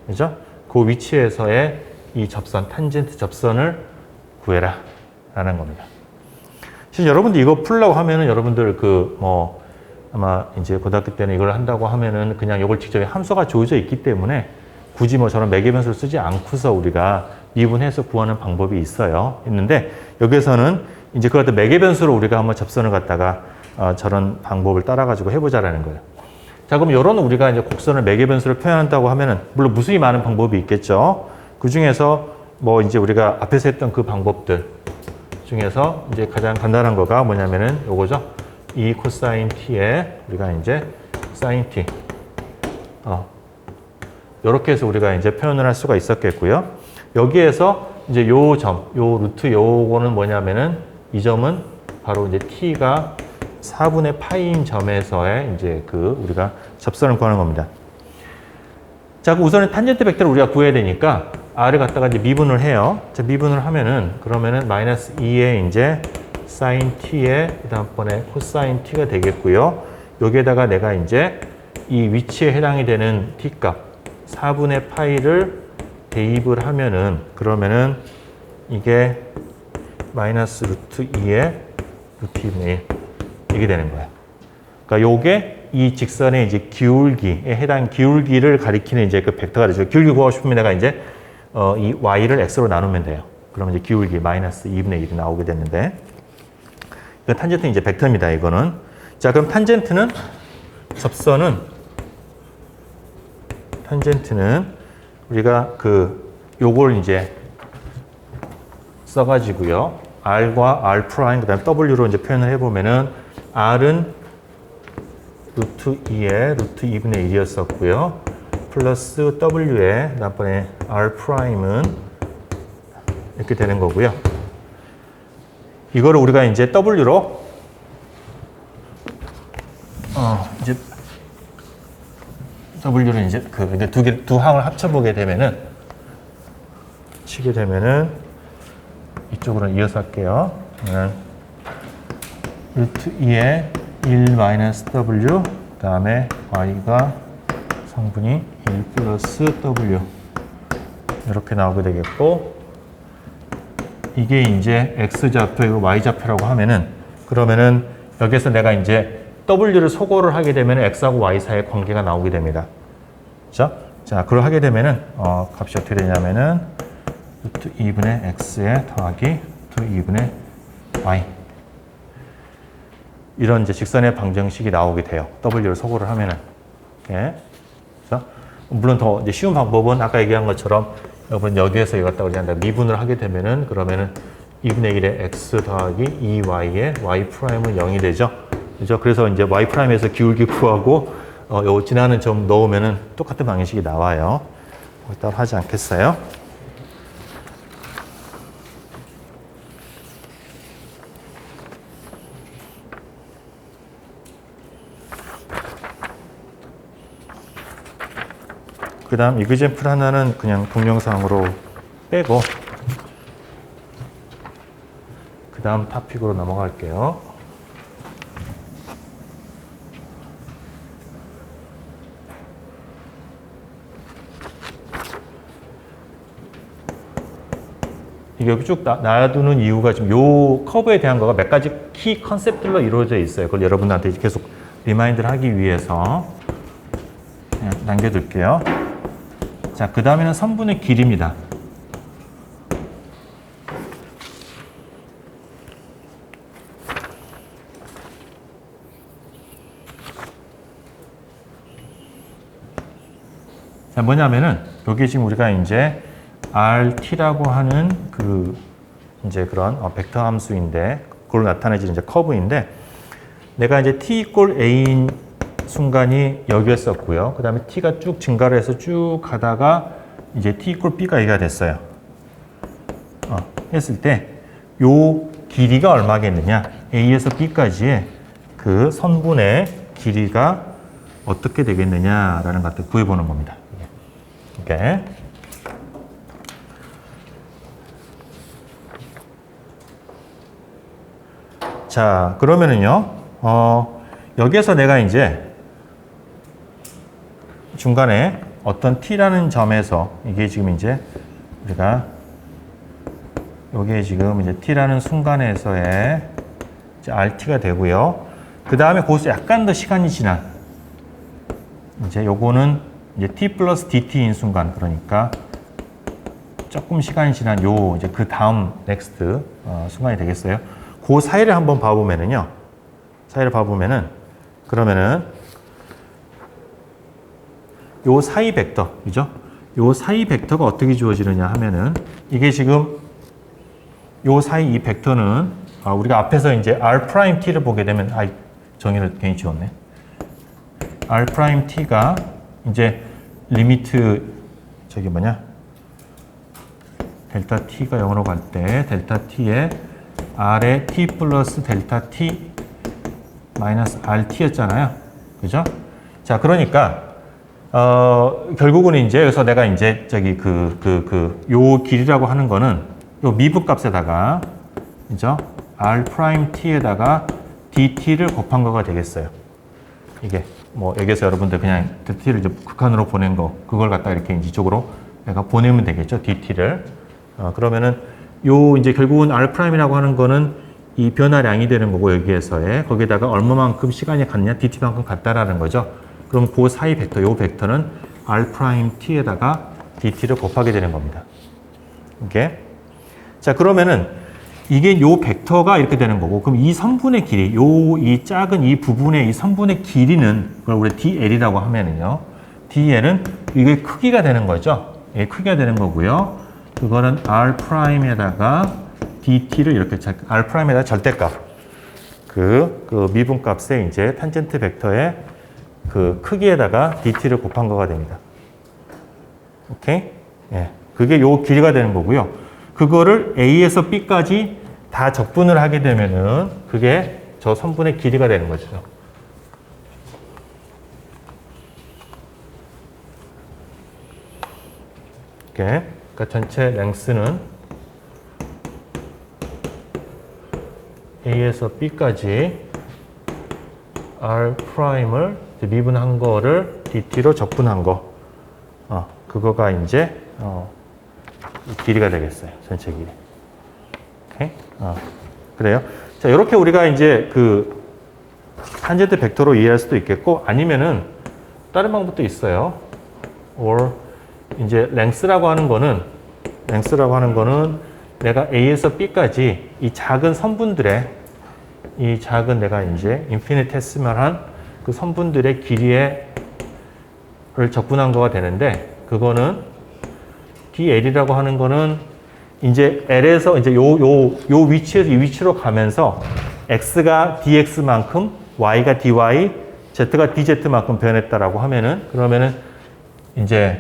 그죠? 그 위치에서의 이 접선, 탄젠트 접선을 구해라 라는 겁니다. 사실 여러분들 이거 풀려고 하면은 여러분들 아마 이제 고등학교 때는 이걸 한다고 하면은 그냥 이걸 직접 함수가 주어져 있기 때문에 굳이 뭐 저런 매개변수를 쓰지 않고서 우리가 미분해서 구하는 방법이 있는데 여기서는 이제 그걸 또 매개변수로 우리가 한번 접선을 갖다가 저런 방법을 따라가지고 해보자라는 거예요. 자, 그럼 이런 우리가 이제 곡선을 매개변수로 표현한다고 하면은, 물론 무수히 많은 방법이 있겠죠. 그 중에서 뭐 이제 우리가 앞에서 했던 그 방법들 중에서 이제 가장 간단한 거가 뭐냐면은 요거죠. 이 코사인 t에 우리가 이제 사인 t. 요렇게 해서 우리가 이제 표현을 할 수가 있었겠고요. 여기에서 이제 요 루트 요거는 뭐냐면은 이 점은 바로 이제 t가 4분의 파이인 점에서의 이제 우리가 접선을 구하는 겁니다. 자, 그럼 우선은 탄젠트 벡터를 우리가 구해야 되니까 r을 갖다가 이제 미분을 해요. 자, 미분을 하면은 그러면은 마이너스 2의 이제 사인 t의 다음번에 코사인 t가 되겠고요. 여기에다가 내가 이제 이 위치에 해당이 되는 t 값 4분의 파이를 대입을 하면은 그러면은 이게 마이너스 루트 2의 루트 2분의 1 이게 되는 거예요. 그러니까 요게 이 직선의 이제 기울기에 해당 기울기를 가리키는 이제 그 벡터가 되죠. 기울기 구하고 싶으면 내가 이제 이 y를 x로 나누면 돼요. 그러면 이제 기울기 마이너스 2분의 1이 나오게 됐는데, 이건 탄젠트 이제 벡터입니다. 이거는. 자, 그럼 탄젠트는 우리가 요걸 이제 써가지고요. r과 r 프라임 그다음에 w로 이제 표현을 해보면은 r은 루트 2의 루트 2분의 1이었었고요. 플러스 w의 다음번에 r 프라임은 이렇게 되는 거고요. 이거를 우리가 이제 w로 이제 w를 이제 두 항을 합쳐보게 되면은 치게 되면은 이쪽으로는 이어서 할게요. 루트 2의 1 마이너스 w 그 다음에 y가 성분이 1 플러스 w 이렇게 나오게 되겠고, 이게 이제 x좌표이고 y좌표라고 하면은 그러면은 여기서 내가 이제 w를 소거를 하게 되면 x하고 y 사이의 관계가 나오게 됩니다. 그렇죠? 자, 그걸 하게 되면은 값이 어떻게 되냐면은 루트 2분의 x에 더하기 루트 2분의 y. 이런 이제 직선의 방정식이 나오게 돼요. W를 소거를 하면은. 예. 그래서 물론 더 이제 쉬운 방법은 아까 얘기한 것처럼 여러분 여기에서 이거 갖다가 그냥 미분을 하게 되면은 그러면은 2분의 1의 x 더하기 2y의 y 프라임은 0이 되죠. 그죠? 그래서 이제 y 프라임에서 기울기 구하고 요 지나는 점 넣으면은 똑같은 방식이 나와요. 따로 하지 않겠어요. 그 다음 이그젠플 하나는 그냥 동영상으로 빼고 그 다음 토픽으로 넘어갈게요. 이게 여기 쭉 놔두는 이유가 지금 요 커브에 대한 거가 몇 가지 키 컨셉들로 이루어져 있어요. 그걸 여러분한테 계속 리마인드를 하기 위해서 그냥 남겨둘게요. 자, 그 다음에는 선분의 길이입니다. 자, 뭐냐면은 여기 지금 우리가 이제 RT라고 하는 그 이제 그런 벡터 함수인데 그걸 나타내지는 이제 커브인데 내가 이제 t 이꼴 a인 순간이 여기였었고요. 그 다음에 t가 쭉 증가를 해서 쭉 가다가 이제 t 이꼴 b가 여기가 됐어요. 했을 때 요 길이가 얼마겠느냐? a에서 b까지의 그 선분의 길이가 어떻게 되겠느냐라는 것들 구해보는 겁니다. 이게. 자, 그러면은요, 여기에서 내가 이제 중간에 어떤 t라는 점에서 이게 지금 이제 우리가 여기에 지금 이제 t라는 순간에서의 이제 rt가 되고요. 그 다음에 거기서 약간 더 시간이 지난 이제 요거는 이제 t 플러스 dt인 순간 그러니까 조금 시간이 지난 요 이제 그 다음 넥스트 순간이 되겠어요. 그 사이를 한번 봐보면은요. 사이를 봐보면은 그러면은 요 사이 벡터, 그죠? 요 사이 벡터가 어떻게 주어지느냐 하면은 이게 지금 요 사이 이 벡터는 우리가 앞에서 이제 r't를 보게 되면 정의를 괜히 지웠네. r't가 이제 리미트 저기 뭐냐? 델타 t가 0으로 갈 때 델타 t에 r에 t 플러스 델타 t 마이너스 rt였잖아요. 그죠? 자, 그러니까 결국은 이제 여기서 내가 이제 저기 요 길이라고 하는 거는 요 미분 값에다가 그죠? r't에다가 dt를 곱한 거가 되겠어요. 이게 뭐 여기서 여러분들 그냥 dt를 이제 극한으로 보낸 거 그걸 갖다 이렇게 이쪽으로 내가 보내면 되겠죠. dt를. 그러면은 요 이제 결국은 r'이라고 하는 거는 이 변화량이 되는 거고 여기에서의 거기에다가 얼마만큼 시간이 갔냐 dt만큼 갔다라는 거죠. 그럼 그 사이 벡터 요 벡터는 r't에다가 dt를 곱하게 되는 겁니다. 이게 자 그러면은 이게 요 벡터가 이렇게 되는 거고 그럼 이 선분의 길이 요 이 작은 이 부분의 이 선분의 길이는 그걸 우리 dl이라고 하면은요 dl은 이게 크기가 되는 거죠. 이게 크기가 되는 거고요. 그거는 r'에다가 dt를 이렇게 r'에다가 절대값 그 미분값에 이제 탄젠트 벡터의 그 크기에다가 dt를 곱한 거가 됩니다. 오케이? 예. 그게 요 길이가 되는 거고요. 그거를 a에서 b까지 다 적분을 하게 되면은 그게 저 선분의 길이가 되는 거죠. 이렇게. 그러니까 전체 랭스는 a에서 b까지 r'을 미분한 거를 dt로 적분한 거. 그거가 이제 길이가 되겠어요. 전체 길이. 오케이? 그래요. 자, 이렇게 우리가 이제 그 탄젠트 벡터로 이해할 수도 있겠고 아니면은 다른 방법도 있어요. or 이제 랭스라고 하는 거는 내가 A에서 B까지 이 작은 선분들의 이 작은 내가 이제 인피니테스멀한 그 선분들의 길이를 적분한 거가 되는데, 그거는 dl이라고 하는 거는 이제 l에서 이제 요 위치에서 이 위치로 가면서 x가 dx만큼, y가 dy, z가 dz만큼 변했다라고 하면은, 그러면은 이제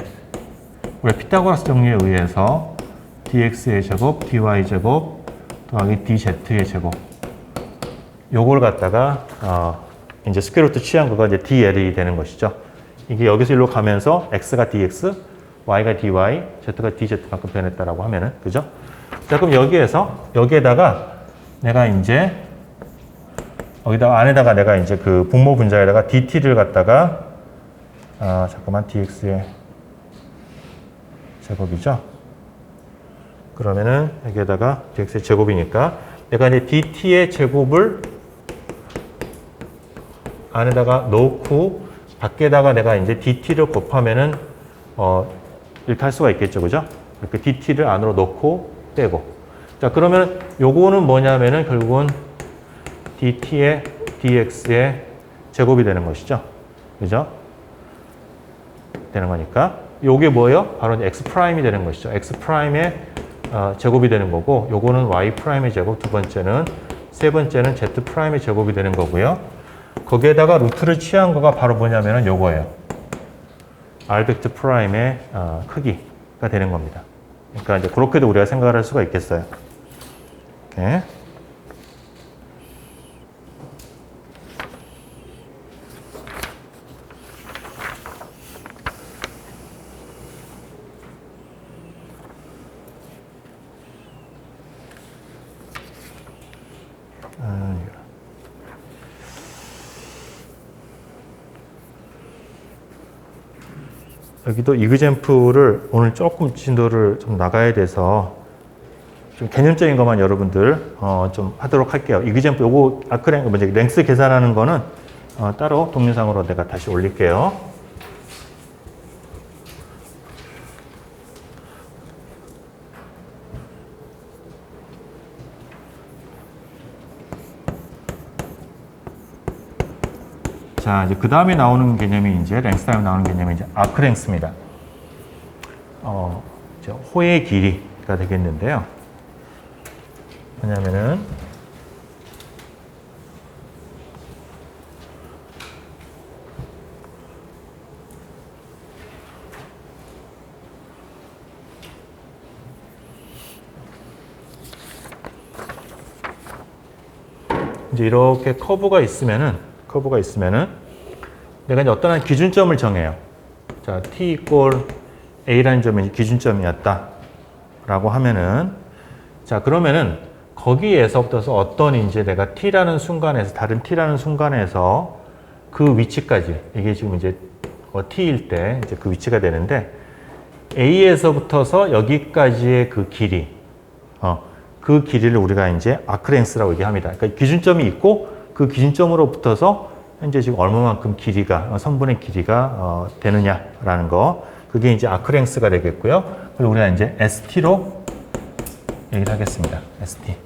우리 피타고라스 정리에 의해서 dx의 제곱, dy 제곱 더하기 dz의 제곱, 요걸 갖다가 이제 스퀘어루트 취한 거가 이제 dl이 되는 것이죠. 이게 여기서 일로 가면서 x가 dx, y가 dy, z가 dz만큼 변했다라고 하면은, 그죠? 자, 그럼 여기에다가 내가 이제 안에다가 내가 이제 그 분모 분자에다가 dt를 갖다가 잠깐만, dx의 제곱이죠. 그러면은 여기에다가 dx의 제곱이니까 내가 이제 dt의 제곱을 안에다가 넣고 밖에다가 내가 이제 dt를 곱하면은 이렇게 할 수가 있겠죠, 그죠? 이렇게 dt를 안으로 넣고 빼고. 자, 그러면 요거는 뭐냐면은 결국은 dt의 dx의 제곱이 되는 것이죠, 그죠? 되는 거니까 요게 뭐예요? 바로 이제 x''이 되는 것이죠. x''의 제곱이 되는 거고, 요거는 y''의 제곱, 두 번째는, 세 번째는 z''의 제곱이 되는 거고요. 거기에다가 루트를 취한 거가 바로 뭐냐면은 요거예요. r벡터 프라임의 크기가 되는 겁니다. 그러니까 이제 그렇게도 우리가 생각을 할 수가 있겠어요. 이렇게. 여기도 이그젬플을 오늘 조금 진도를 좀 나가야 돼서 좀 개념적인 것만 여러분들 좀 하도록 할게요. 이그젬플 요거 랭스 계산하는 거는 따로 동영상으로 내가 다시 올릴게요. 자, 이제 그 다음에 나오는 개념이 이제 랭스 다음에 나오는 개념이 이제 아크랭스입니다. 호의 길이가 되겠는데요. 뭐냐면은 이제 이렇게 커브가 있으면은 내가 이제 어떤 한 기준점을 정해요. 자, t 이꼴 a라는 점이 기준점이었다 라고 하면은, 자, 그러면은 거기에서부터 어떤 이제 내가 t라는 순간에서, 다른 t라는 순간에서 그 위치까지, 이게 지금 이제 t일 때 이제 그 위치가 되는데, a에서부터서 여기까지의 그 길이, 그 길이를 우리가 이제 아크랭스라고 얘기합니다. 그러니까 기준점이 있고 그 기준점으로부터서 현재 지금 얼마만큼 길이가, 선분의 길이가 되느냐라는 거, 그게 이제 아크랭스가 되겠고요. 그리고 우리가 이제 ST로 얘기를 하겠습니다. ST.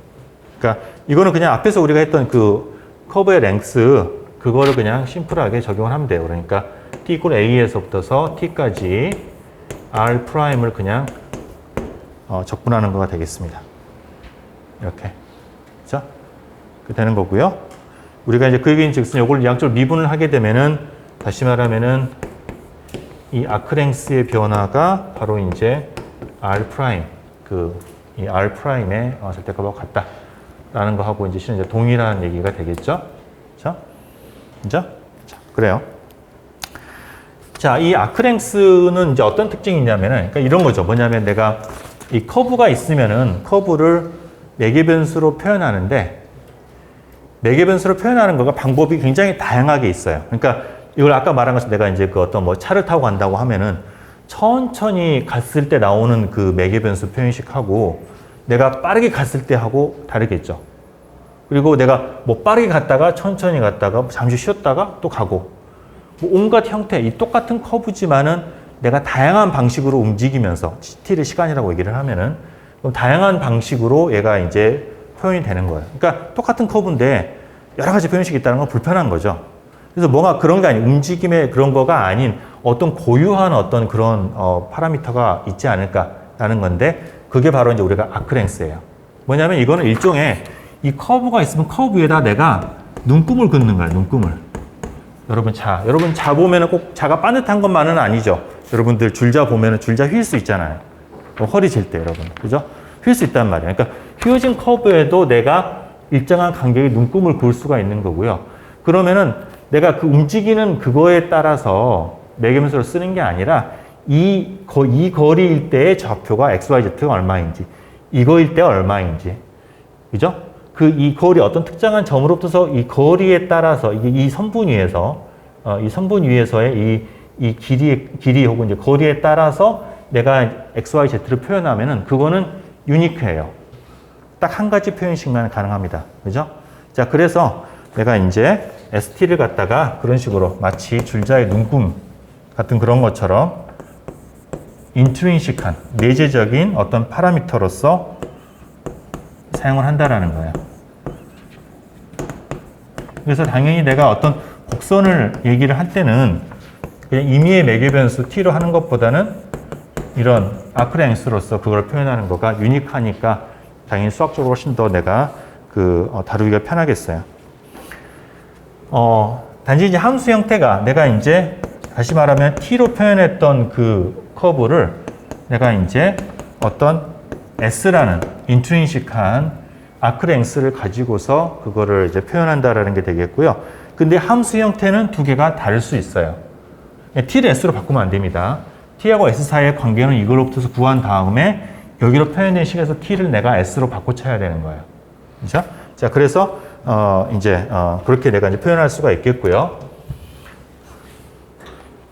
그러니까 이거는 그냥 앞에서 우리가 했던 그 커브의 랭스, 그거를 그냥 심플하게 적용을 하면 돼요. 그러니까 t 이퀄 a에서부터서 t까지 r'을 그냥 적분하는 거가 되겠습니다. 이렇게. 자, 그 되는 거고요. 우리가 이제 그 얘기인 즉슨 이걸 양쪽을 미분을 하게 되면은, 다시 말하면은 이 아크랭스의 변화가 바로 이제 r', 이 r'의 절대값하고 같다라는 거하고 이제 실은 이제 동일한 얘기가 되겠죠. 자, 자, 그래요. 자, 이 아크랭스는 이제 어떤 특징이 있냐면은, 그러니까 이런 거죠. 뭐냐면 내가 이 커브가 있으면은 커브를 매개변수로 표현하는데, 매개변수로 표현하는 거가 방법이 굉장히 다양하게 있어요. 그러니까 이걸 아까 말한 것처럼 내가 이제 그 어떤 뭐 차를 타고 간다고 하면은 천천히 갔을 때 나오는 그 매개변수 표현식하고 내가 빠르게 갔을 때 하고 다르겠죠. 그리고 내가 뭐 빠르게 갔다가 천천히 갔다가 잠시 쉬었다가 또 가고, 뭐 온갖 형태, 이 똑같은 커브지만은 내가 다양한 방식으로 움직이면서, t를 시간이라고 얘기를 하면은 그럼 다양한 방식으로 얘가 이제 표현이 되는 거예요. 그러니까 똑같은 커브인데 여러 가지 표현식이 있다는 건 불편한 거죠. 그래서 뭔가 그런 게 아닌, 움직임의 그런 거가 아닌 어떤 고유한 어떤 그런 파라미터가 있지 않을까라는 건데, 그게 바로 이제 우리가 아크랭스예요. 뭐냐면 이거는 일종의 이 커브가 있으면 커브 위에다 내가 눈금을 긋는 거예요, 눈금을. 여러분 자 보면은 꼭 자가 빠듯한 것만은 아니죠. 여러분들 줄자 보면은 줄자 휠 수 있잖아요. 허리 질 때 여러분, 그죠? 휠 수 있단 말이에요. 그러니까 휘어진 커브에도 내가 일정한 간격의 눈금을 그을 수가 있는 거고요. 그러면은 내가 그 움직이는 그거에 따라서 매개변수를 쓰는 게 아니라 이 거리일 때의 좌표가 XYZ가 얼마인지, 이거일 때 얼마인지, 그죠? 이 거리 어떤 특정한 점으로부터 이 거리에 따라서 이 선분 위에서의 이 길이 혹은 이제 거리에 따라서 내가 XYZ를 표현하면은 그거는 유니크해요. 딱 한 가지 표현식만 가능합니다. 그죠? 자, 그래서 내가 이제 ST를 갖다가 그런 식으로 마치 줄자의 눈금 같은 그런 것처럼 인트린식한 내재적인 어떤 파라미터로서 사용을 한다라는 거예요. 그래서 당연히 내가 어떤 곡선을 얘기를 할 때는 그냥 임의의 매개변수 t로 하는 것보다는 이런 아크랭스로서 그걸 표현하는 거가 유니크하니까 당연히 수학적으로 훨씬 더 내가 다루기가 편하겠어요. 단지 이제 함수 형태가 내가 이제 다시 말하면 t로 표현했던 그 커브를 내가 이제 어떤 s라는 인트린식한 아크랭스를 가지고서 그거를 이제 표현한다라는 게 되겠고요. 근데 함수 형태는 두 개가 다를 수 있어요. t를 s로 바꾸면 안 됩니다. t하고 s 사이의 관계는 이걸로부터 구한 다음에 여기로 표현된 식에서 t를 내가 s로 바꿔쳐야 되는 거예요. 그죠? 자, 그래서 그렇게 내가 이제 표현할 수가 있겠고요.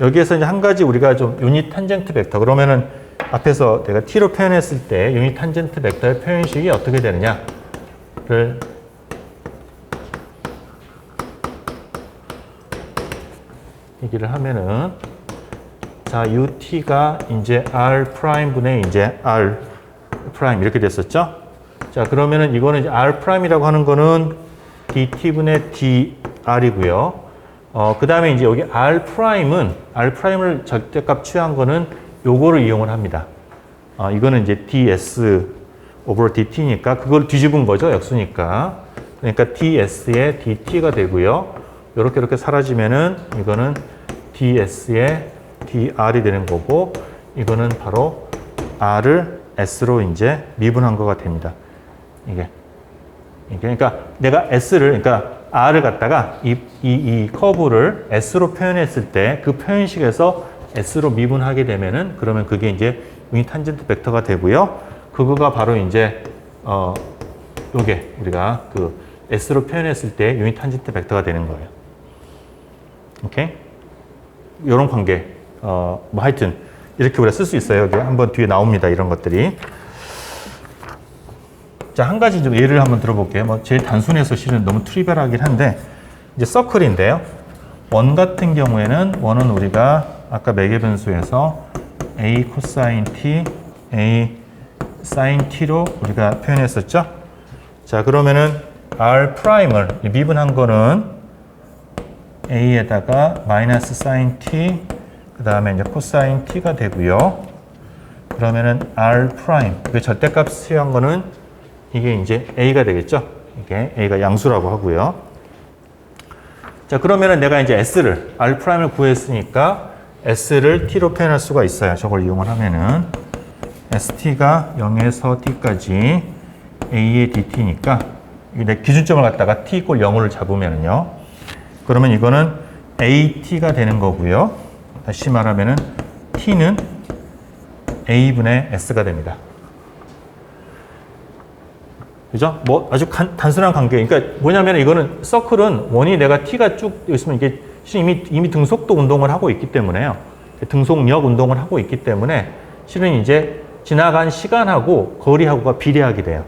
여기에서 이제 한 가지 우리가 좀 유닛 탄젠트 벡터, 그러면은 앞에서 내가 t로 표현했을 때 유닛 탄젠트 벡터의 표현식이 어떻게 되느냐를 얘기를 하면은, 자, ut가 이제 r 프라임분의 이제 r 프라임 이렇게 됐었죠? 자, 그러면은 이거는 이제 r 프라임이라고 하는 거는 dt분의 dr이고요. 그 다음에 이제 여기 r 프라임을 절대값 취한 거는 요거를 이용을 합니다. 이거는 이제 ds over dt니까 그걸 뒤집은 거죠, 역수니까. 그러니까 ds의 dt가 되고요. 이렇게 사라지면은 이거는 ds의 dr이 되는 거고, 이거는 바로 r을 s로 이제 미분한 거가 됩니다. 이게 그러니까 내가 그러니까 r을 갖다가 이 커브를 s로 표현했을 때 그 표현식에서 s로 미분하게 되면은, 그러면 그게 이제 유닛 탄젠트 벡터가 되고요. 그거가 바로 이제 요게 우리가 그 s로 표현했을 때 유닛 탄젠트 벡터가 되는 거예요. 오케이? 요런 관계. 뭐 하여튼 이렇게 우리가 쓸 수 있어요. 여기 한번 뒤에 나옵니다. 이런 것들이. 자, 한 가지 좀 예를 한번 들어볼게요. 뭐 제일 단순해서 실은 너무 트리비얼하긴 한데, 이제 서클인데요. 원 같은 경우에는 원은 우리가 아까 매개변수에서 a 코사인 t, a 사인 t로 우리가 표현했었죠. 자, 그러면은 r 프라임을 미분한 거는 a에다가 마이너스 사인 t, 그 다음에 이제 코사인 t가 되고요. 그러면은 r 프라임, 그 절대값 수용한 거는 이게 이제 a가 되겠죠. 이게 a가 양수라고 하고요. 자, 그러면은 내가 이제 s를 r 프라임을 구했으니까 s를 t로 표현할 수가 있어요. 저걸 이용을 하면은 st가 0에서 t까지 a의 dt니까 내 기준점을 갖다가 t = 0을 잡으면은요. 그러면 이거는 at가 되는 거고요. 다시 말하면은 t는 a분의 s가 됩니다. 그죠? 뭐 아주 단순한 관계. 그러니까 뭐냐면 이거는 서클은 원이 내가 t가 쭉 있으면 이게 이미 등속도 운동을 하고 있기 때문에요. 등속력 운동을 하고 있기 때문에 실은 이제 지나간 시간하고 거리하고가 비례하게 돼요.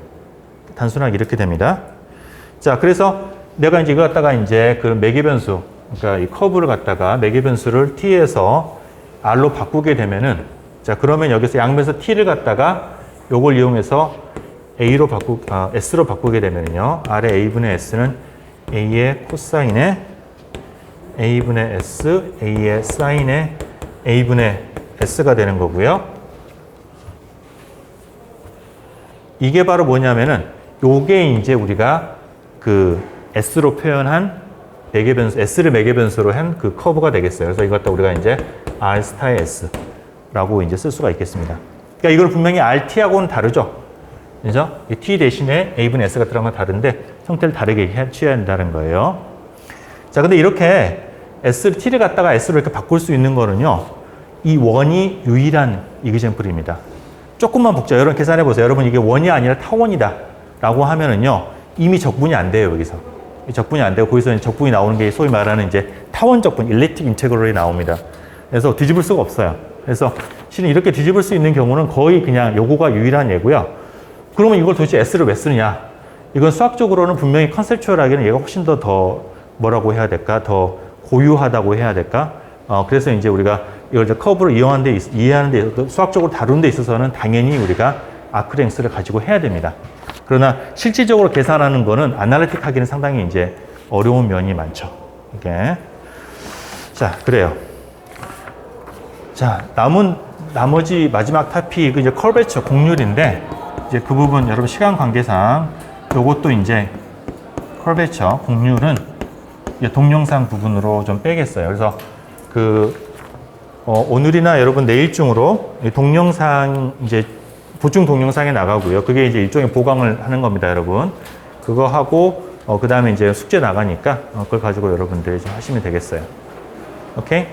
단순하게 이렇게 됩니다. 자, 그래서 내가 이제 이거 갖다가 이제 그 매개변수, 그러니까 이 커브를 갖다가 매개변수를 t에서 r로 바꾸게 되면은, 자, 그러면 여기서 양변에서 t를 갖다가 요걸 이용해서 s로 바꾸게 되면요. r의 a분의 s는 A의 코사인에 A분의 S, A의 사인에 A분의 S가 되는 거고요. 이게 바로 뭐냐면은 요게 이제 우리가 그 S로 표현한 매개변수, S를 매개변수로 한 그 커브가 되겠어요. 그래서 이것도 우리가 이제 R 스타의 S라고 이제 쓸 수가 있겠습니다. 그러니까 이걸 분명히 RT하고는 다르죠. 그죠? T 대신에 A분의 S가 들어간 건 다른데 형태를 다르게 취해야 한다는 거예요. 자, 근데 이렇게 T를 갖다가 S로 이렇게 바꿀 수 있는 거는요. 이 원이 유일한 이그젠플입니다. 조금만 복잡해요. 여러분 계산해 보세요. 여러분 이게 원이 아니라 타원이다 라고 하면은요. 이미 적분이 안 돼요, 여기서. 적분이 안 되고 거기서 적분이 나오는 게 소위 말하는 이제 타원 적분, 일렉틱 인테그럴이 나옵니다. 그래서 뒤집을 수가 없어요. 그래서 실은 이렇게 뒤집을 수 있는 경우는 거의 그냥 요거가 유일한 예고요. 그러면 이걸 도대체 S를 왜 쓰느냐? 이건 수학적으로는 분명히 컨셉추얼하게는 얘가 훨씬 더 뭐라고 해야 될까? 더 고유하다고 해야 될까? 그래서 이제 우리가 이걸 이제 커브를 이해하는 데 있어서 수학적으로 다루는 데 있어서는 당연히 우리가 아크랭스를 가지고 해야 됩니다. 그러나 실질적으로 계산하는 거는 아날리틱하기는 상당히 이제 어려운 면이 많죠. 이게. 자, 그래요. 자, 나머지 마지막 토픽은 이제 컬베처 공률인데 이제 그 부분 여러분 시간 관계상 요것도 이제 컬베처 공률은 이제 동영상 부분으로 좀 빼겠어요. 그래서 오늘이나 여러분 내일중으로 동영상 이제 보충 동영상에 나가고요. 그게 이제 일종의 보강을 하는 겁니다, 여러분. 그거 하고 그 다음에 이제 숙제 나가니까 그걸 가지고 여러분들이 좀 하시면 되겠어요. 오케이?